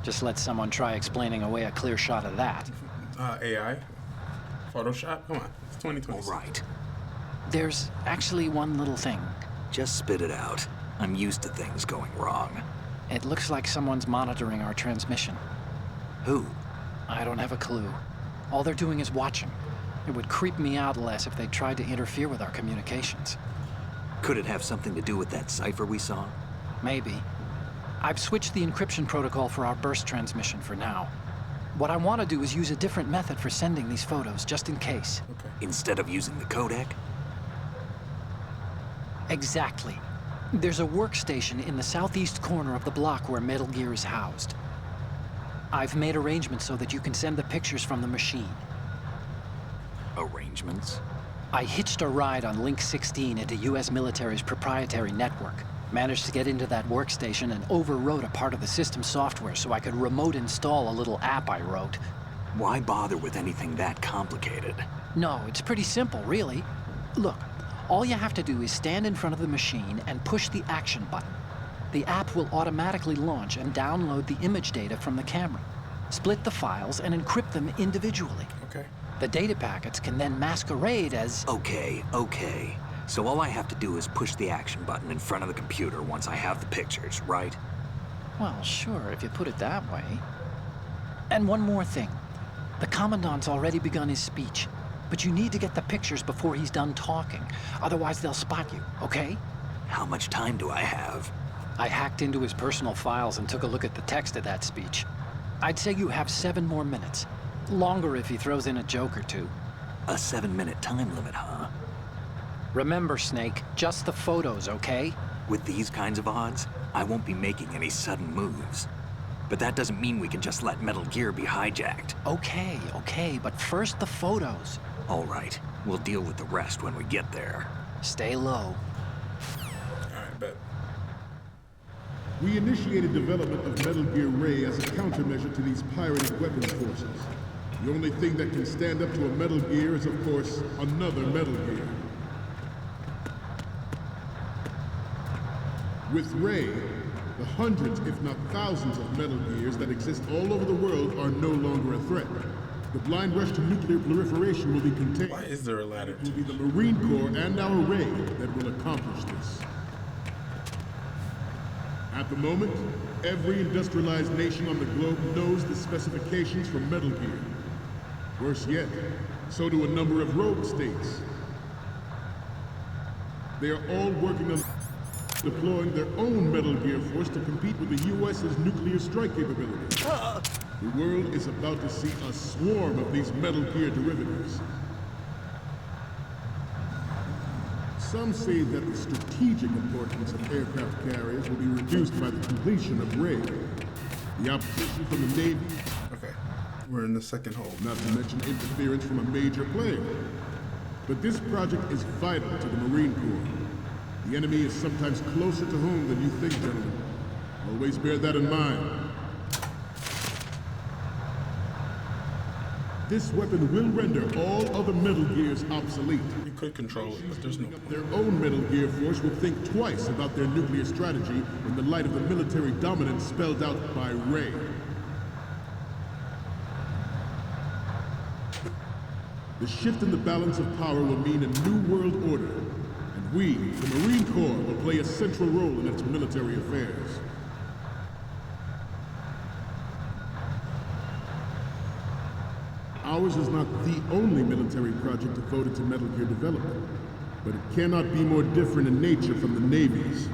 Just let someone try explaining away a clear shot of that. AI? Photoshop? Come on, it's 2020. All right. There's actually one little thing. Just spit it out. I'm used to things going wrong. It looks like someone's monitoring our transmission. Who? I don't have a clue. All they're doing is watching. It would creep me out less if they tried to interfere with our communications. Could it have something to do with that cipher we saw? Maybe. I've switched the encryption protocol for our burst transmission for now. What I want to do is use a different method for sending these photos, just in case. Okay. Instead of using the codec? Exactly. There's a workstation in the southeast corner of the block where Metal Gear is housed. I've made arrangements so that you can send the pictures from the machine. Arrangements? I hitched a ride on Link 16 into U.S. military's proprietary network. Managed to get into that workstation and overwrote a part of the system software so I could remote install a little app I wrote. Why bother with anything that complicated? No, it's pretty simple, really. Look, all you have to do is stand in front of the machine and push the action button. The app will automatically launch and download the image data from the camera, split the files, and encrypt them individually. Okay. The data packets can then masquerade as... Okay. So all I have to do is push the action button in front of the computer once I have the pictures, right? Well, sure, if you put it that way. And one more thing. The Commandant's already begun his speech, but you need to get the pictures before he's done talking. Otherwise, they'll spot you, okay? How much time do I have? I hacked into his personal files and took a look at the text of that speech. I'd say you have 7 more minutes. Longer if he throws in a joke or two. A 7-minute time limit, huh? Remember, Snake, just the photos, okay? With these kinds of odds, I won't be making any sudden moves. But that doesn't mean we can just let Metal Gear be hijacked. Okay, but first the photos. All right, we'll deal with the rest when we get there. Stay low. Alright, bet. We initiated development of Metal Gear Ray as a countermeasure to these pirated weapons forces. The only thing that can stand up to a Metal Gear is, of course, another Metal Gear. With Ray, the hundreds, if not thousands, of Metal Gears that exist all over the world are no longer a threat. The blind rush to nuclear proliferation will be contained. Why is there a ladder? It will be the Marine Corps and our Ray that will accomplish this. At the moment, every industrialized nation on the globe knows the specifications for Metal Gear. Worse yet, so do a number of rogue states. They are all working on deploying their own Metal Gear force to compete with the U.S.'s nuclear strike capability. The world is about to see a swarm of these Metal Gear derivatives. Some say that the strategic importance of aircraft carriers will be reduced by the completion of Ray. The opposition from the Navy... Okay, we're in the second hole. Not to mention interference from a major player. But this project is vital to the Marine Corps. The enemy is sometimes closer to home than you think, gentlemen. Always bear that in mind. This weapon will render all other Metal Gears obsolete. You could control it, but there's no point. Their own Metal Gear force will think twice about their nuclear strategy in the light of the military dominance spelled out by Ray. The shift in the balance of power will mean a new world order, and we, the Marine Corps, will play a central role in its military affairs. Ours is not the only military project devoted to Metal Gear development, but it cannot be more different in nature from the Navy's.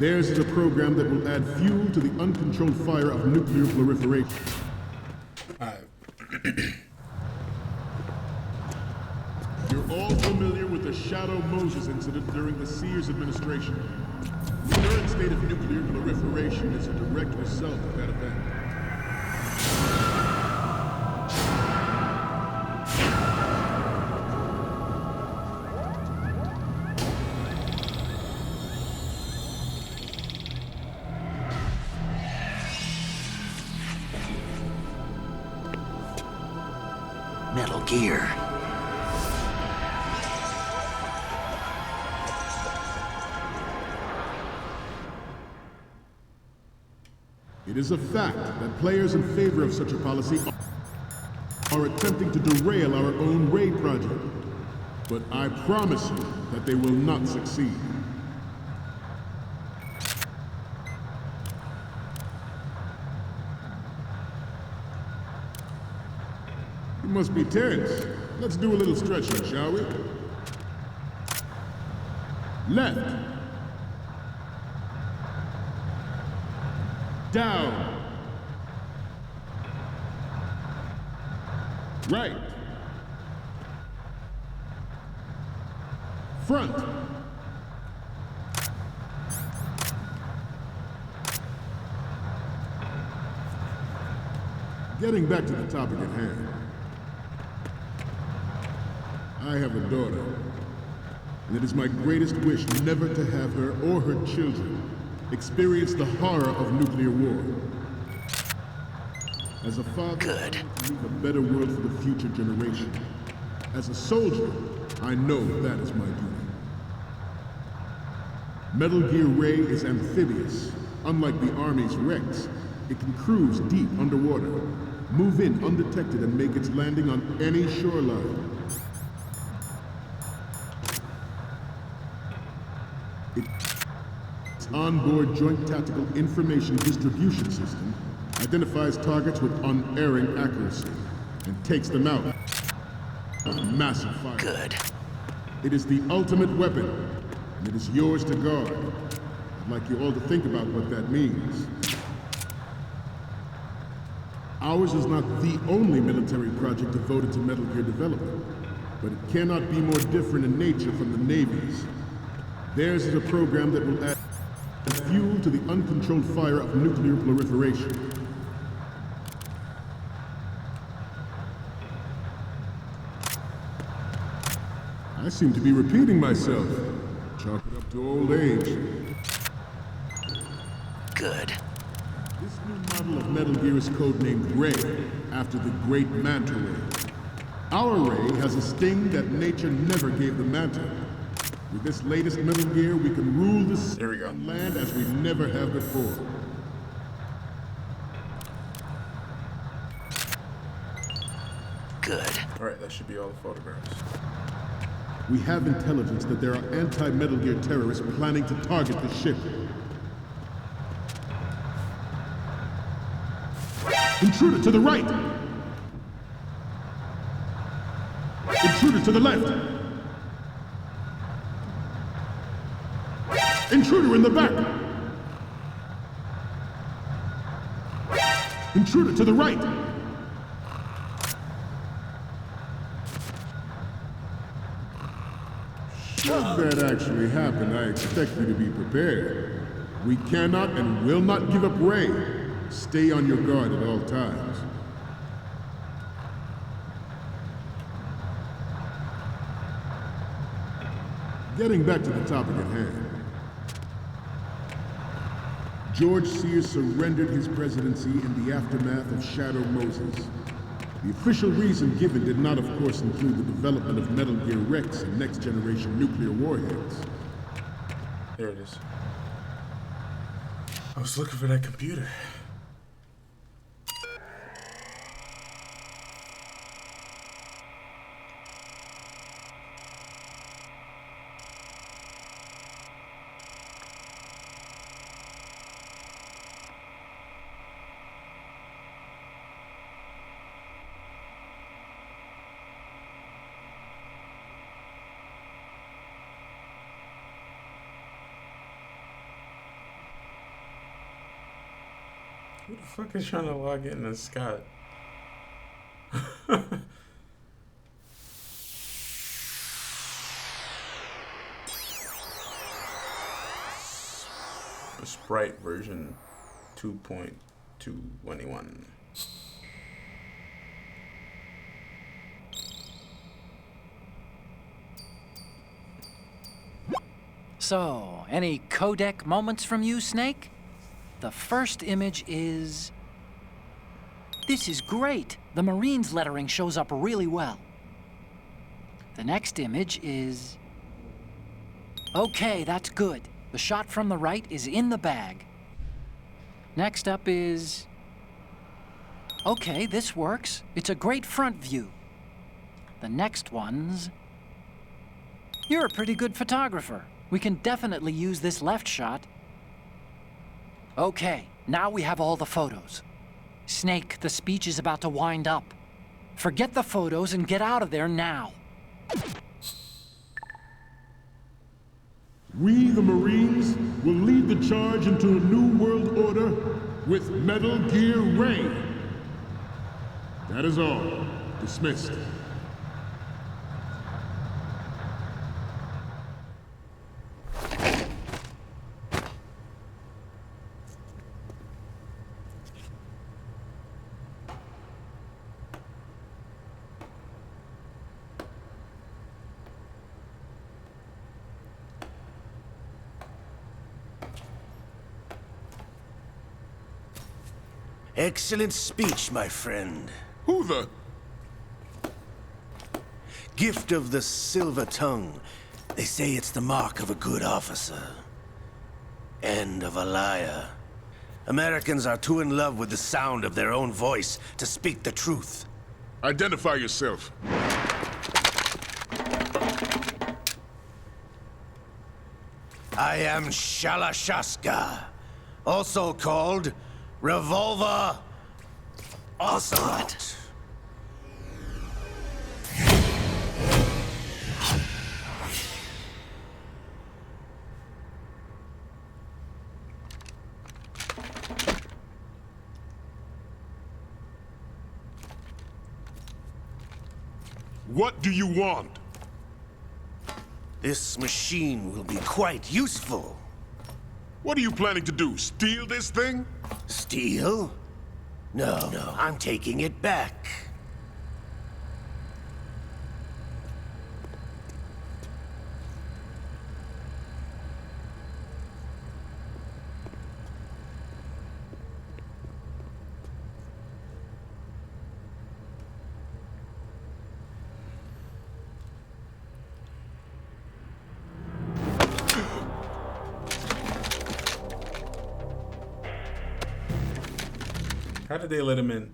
Theirs is a program that will add fuel to the uncontrolled fire of nuclear proliferation. You're all familiar with the Shadow Moses incident during the Sears administration. The current state of nuclear proliferation is a direct result of that event. Metal Gear. It is a fact that players in favor of such a policy are attempting to derail our own Ray project. But I promise you that they will not succeed. You must be tense. Let's do a little stretching, shall we? Left. Down. Right. Front. Getting back to the topic at hand. I have a daughter, and it is my greatest wish never to have her or her children experience the horror of nuclear war. As a father, I want to leave a better world for the future generation. As a soldier, I know that is my duty. Metal Gear Ray is amphibious. Unlike the Army's Rex, it can cruise deep underwater, move in undetected, and make its landing on any shoreline. Its onboard Joint Tactical Information Distribution System identifies targets with unerring accuracy and takes them out with massive fire. Good. It is the ultimate weapon, and it is yours to guard. I'd like you all to think about what that means. Ours is not the only military project devoted to Metal Gear development, but it cannot be more different in nature from the Navy's. Theirs is a program that will add fuel to the uncontrolled fire of nuclear proliferation. I seem to be repeating myself. Chalk it up to old age. Good. This new model of Metal Gear is codenamed Ray, after the great Manta Ray. Our Ray has a sting that nature never gave the Manta. With this latest Metal Gear, we can rule this land as we never have before. Good. Alright, that should be all the photographs. We have intelligence that there are anti-Metal Gear terrorists planning to target the ship. Intruder to the right! Intruder to the left! Intruder in the back! Intruder to the right! Should that actually happen, I expect you to be prepared. We cannot and will not give up Ray. Stay on your guard at all times. Getting back to the topic at hand. George Sears surrendered his presidency in the aftermath of Shadow Moses. The official reason given did not, of course, include the development of Metal Gear Rex and next-generation nuclear warheads. There it is. I was looking for that computer. Who the fuck is trying to log in as Scott? The Sprite version 2.221. So, any codec moments from you, Snake? The first image is... This is great! The Marines lettering shows up really well. The next image is... Okay, that's good. The shot from the right is in the bag. Next up is... Okay, this works. It's a great front view. The next one's... You're a pretty good photographer. We can definitely use this left shot. Okay, now we have all the photos. Snake, the speech is about to wind up. Forget the photos and get out of there now. We, the Marines, will lead the charge into a new world order with Metal Gear Ray. That is all. Dismissed. Excellent speech, my friend. Who the... Gift of the silver tongue. They say it's the mark of a good officer. And of a liar. Americans are too in love with the sound of their own voice to speak the truth. Identify yourself. I am Shalashaska, also called Revolver Ocelot. What do you want? This machine will be quite useful. What are you planning to do? Steal this thing? Steal? No, I'm taking it back. How did they let him in?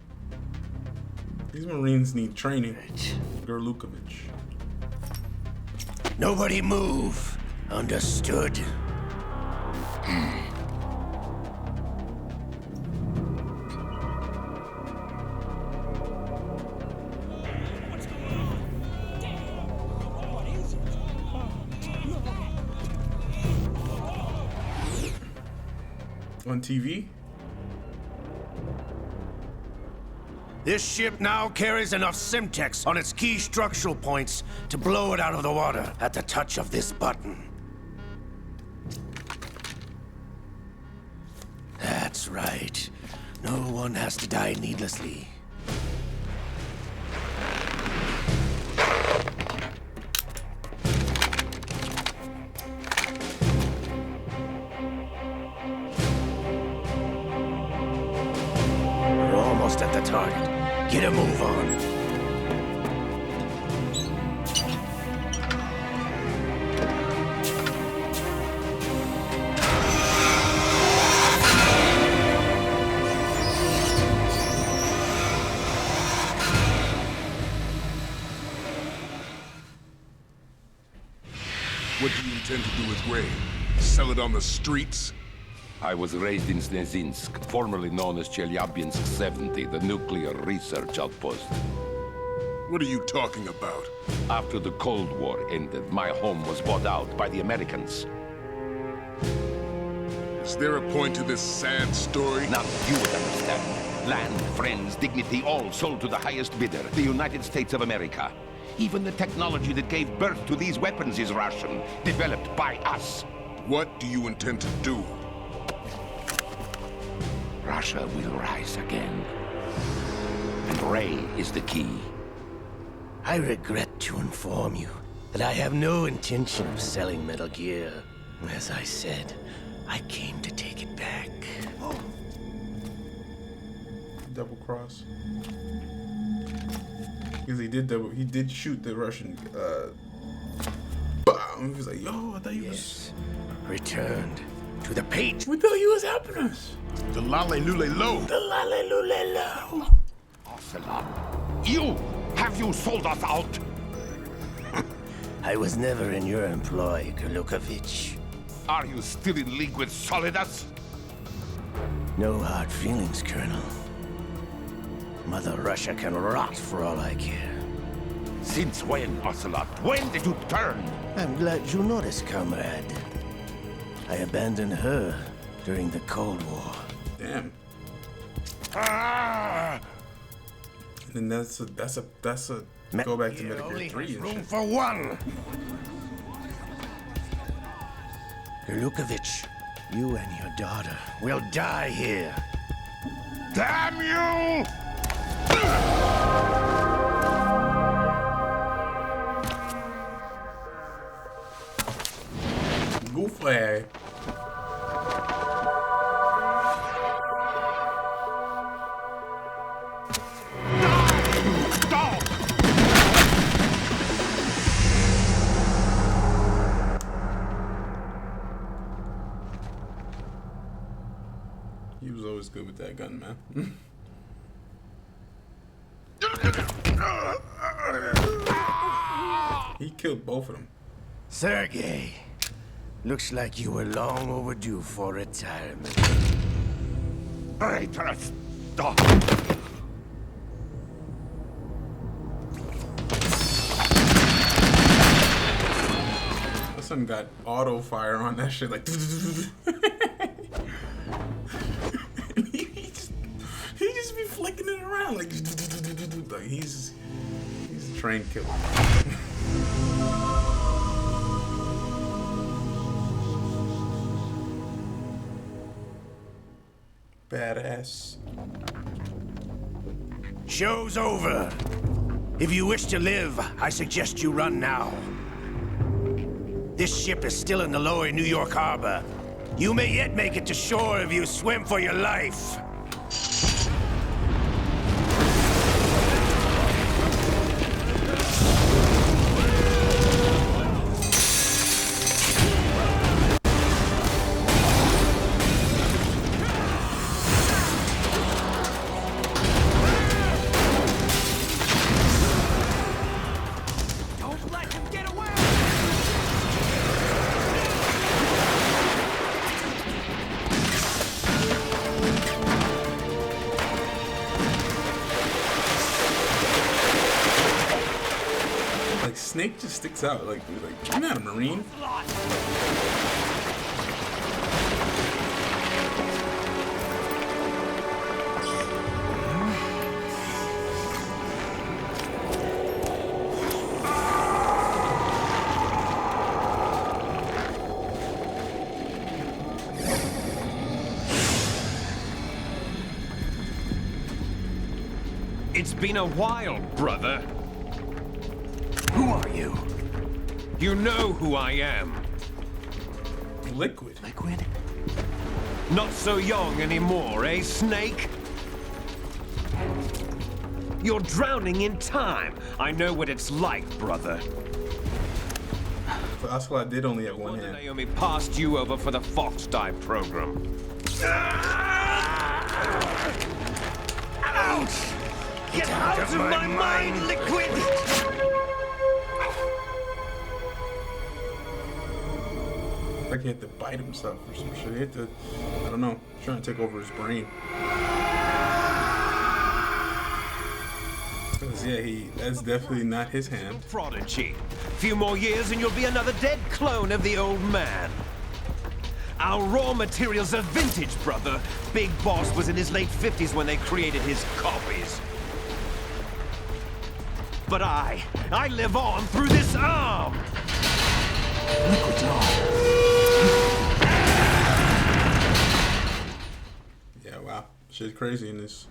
These Marines need training. Gerlukovich. Nobody move. Understood? On TV? This ship now carries enough Simtex on its key structural points to blow it out of the water at the touch of this button. That's right. No one has to die needlessly. almost at the target. Get a move on. What do you intend to do with Ray? Sell it on the streets? I was raised in Snezinsk, formerly known as Chelyabinsk 70, the nuclear research outpost. What are you talking about? After the Cold War ended, my home was bought out by the Americans. Is there a point to this sad story? Now you would understand. Land, friends, dignity, all sold to the highest bidder, the United States of America. Even the technology that gave birth to these weapons is Russian, developed by us. What do you intend to do? Russia will rise again. And Ray is the key. I regret to inform you that I have no intention of selling Metal Gear. As I said, I came to take it back. Double cross. Because he did shoot the Russian, he was like, yo, I thought you was... Returned to the page. We thought you was helping us. The Lale Lule Lo. The Lale Lule Lo. Ocelot, have you sold us out? I was never in your employ, Kurlukovich. Are you still in league with Solidus? No hard feelings, Colonel. Mother Russia can rot for all I care. Since when, Ocelot? When did you turn? I'm glad you noticed, comrade. I abandoned her during the Cold War. Damn. Ah! And that's a go back to Metal Gear 3 and room shit. for one. Kurlukovich, you and your daughter will die here. Damn you! Goofy. He was always good with that gun, man. He killed both of them. Sergei, looks like you were long overdue for retirement. Traitorous dog! That son got auto fire on that shit, like. he just be flicking it around, like he's a trained killer. Badass. Show's over. If you wish to live, I suggest you run now. This ship is still in the lower New York harbor. You may yet make it to shore if you swim for your life. Snake just sticks out like you're not a Marine. It's been a while, brother. Who are you? You know who I am. Liquid. Liquid? Not so young anymore, eh, Snake? You're drowning in time. I know what it's like, brother. So Ocelot did only have one hand. Naomi passed you over for the Fox Dive program. Ouch! Get out of my mind, Liquid! Like he had to bite himself or some shit. He had to, I don't know, trying to take over his brain. Cause yeah, that's definitely not his hand. Prodigy. Few more years and you'll be another dead clone of the old man. Our raw materials are vintage, brother. Big Boss was in his late 50s when they created his copies. But I live on through this arm! Liquid's arm. Yeah, wow. Shit's crazy in this.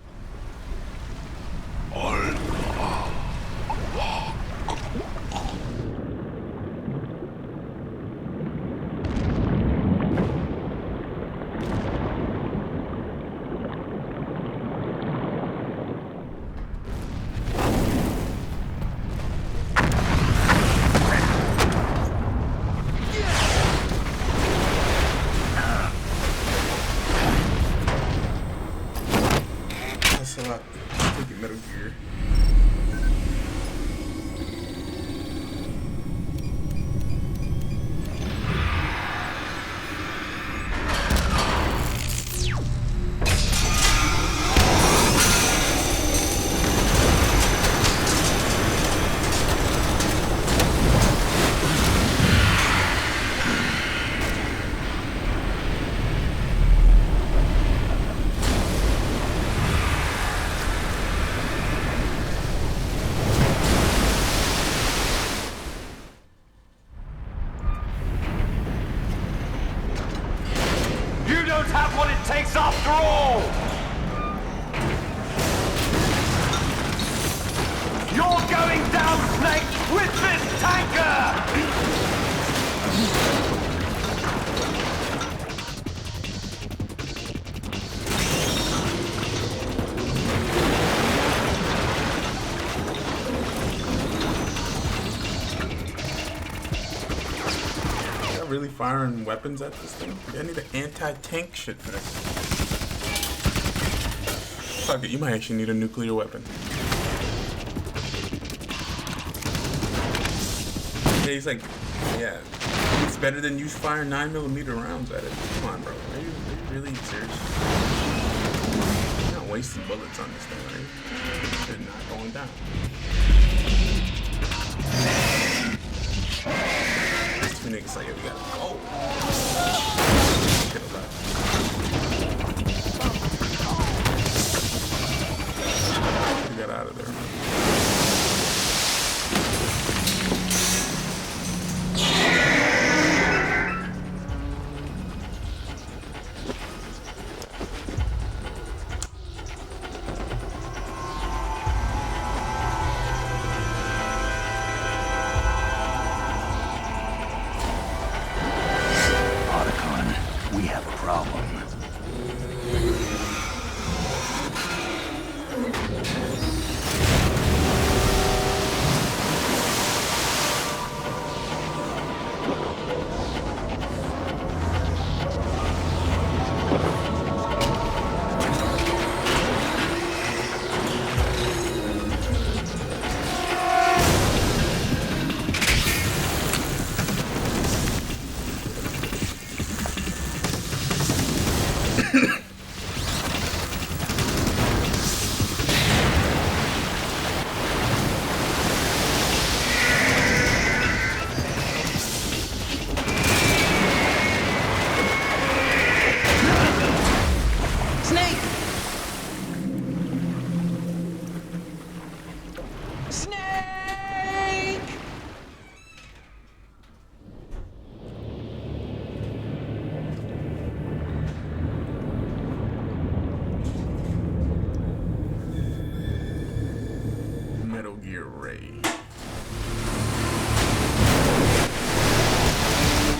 That's a lot. Take your Metal Gear. You don't have what it takes after all! You're going down, Snake, with this tanker! Really firing weapons at this thing? I need the anti-tank shit for this. Fuck it, you might actually need a nuclear weapon. Yeah, he's like, yeah, it's better than you firing 9mm rounds at it. Come on, bro. Are you really serious? You're not wasting bullets on this thing, right? They're not going down. Two niggas like, yo, we gotta go. Could've left. We got out of there. We have a problem.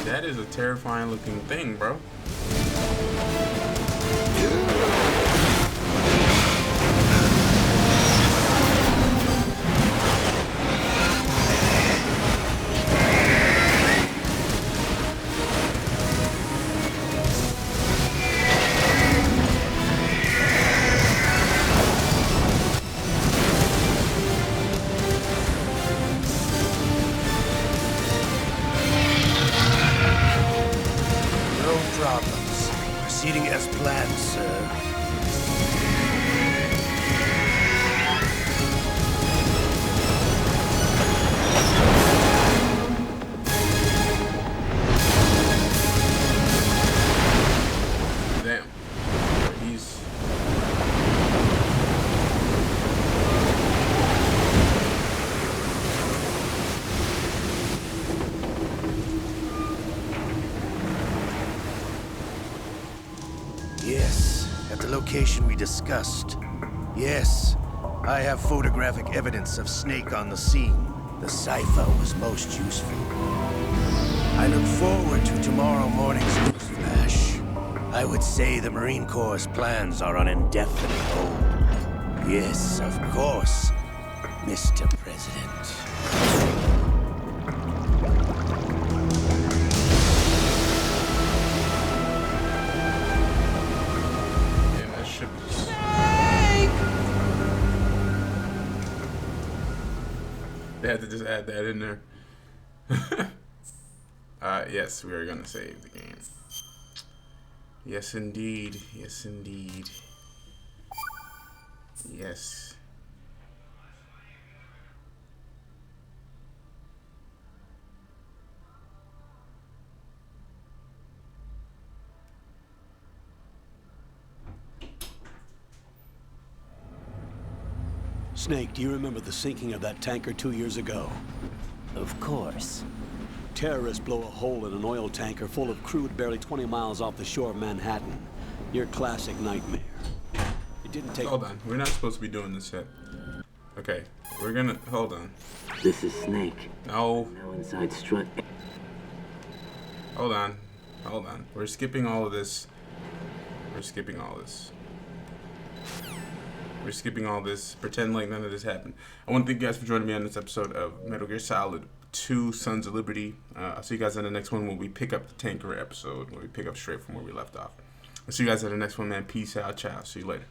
That is a terrifying looking thing, bro. location we discussed. Yes, I have photographic evidence of Snake on the scene. The cipher was most useful. I look forward to tomorrow morning's news flash. I would say the Marine Corps' plans are on indefinite hold. Yes, of course, Mr. President. They had to just add that in there. Yes, we are gonna save the game. Yes, indeed. Yes, indeed. Yes. Snake, do you remember the sinking of that tanker 2 years ago? Of course. Terrorists blow a hole in an oil tanker full of crude barely 20 miles off the shore of Manhattan. Your classic nightmare. It didn't take... Hold on. We're not supposed to be doing this yet. Okay. We're gonna... Hold on. This is Snake. No. Now inside Strut... Hold on. Hold on. We're skipping all of this. We're skipping all this. We're skipping all this. Pretend like none of this happened. I want to thank you guys for joining me on this episode of Metal Gear Solid 2 Sons of Liberty. I'll see you guys in the next one when we pick up the tanker episode, where we pick up straight from where we left off. I'll see you guys in the next one, man. Peace out. Ciao. See you later.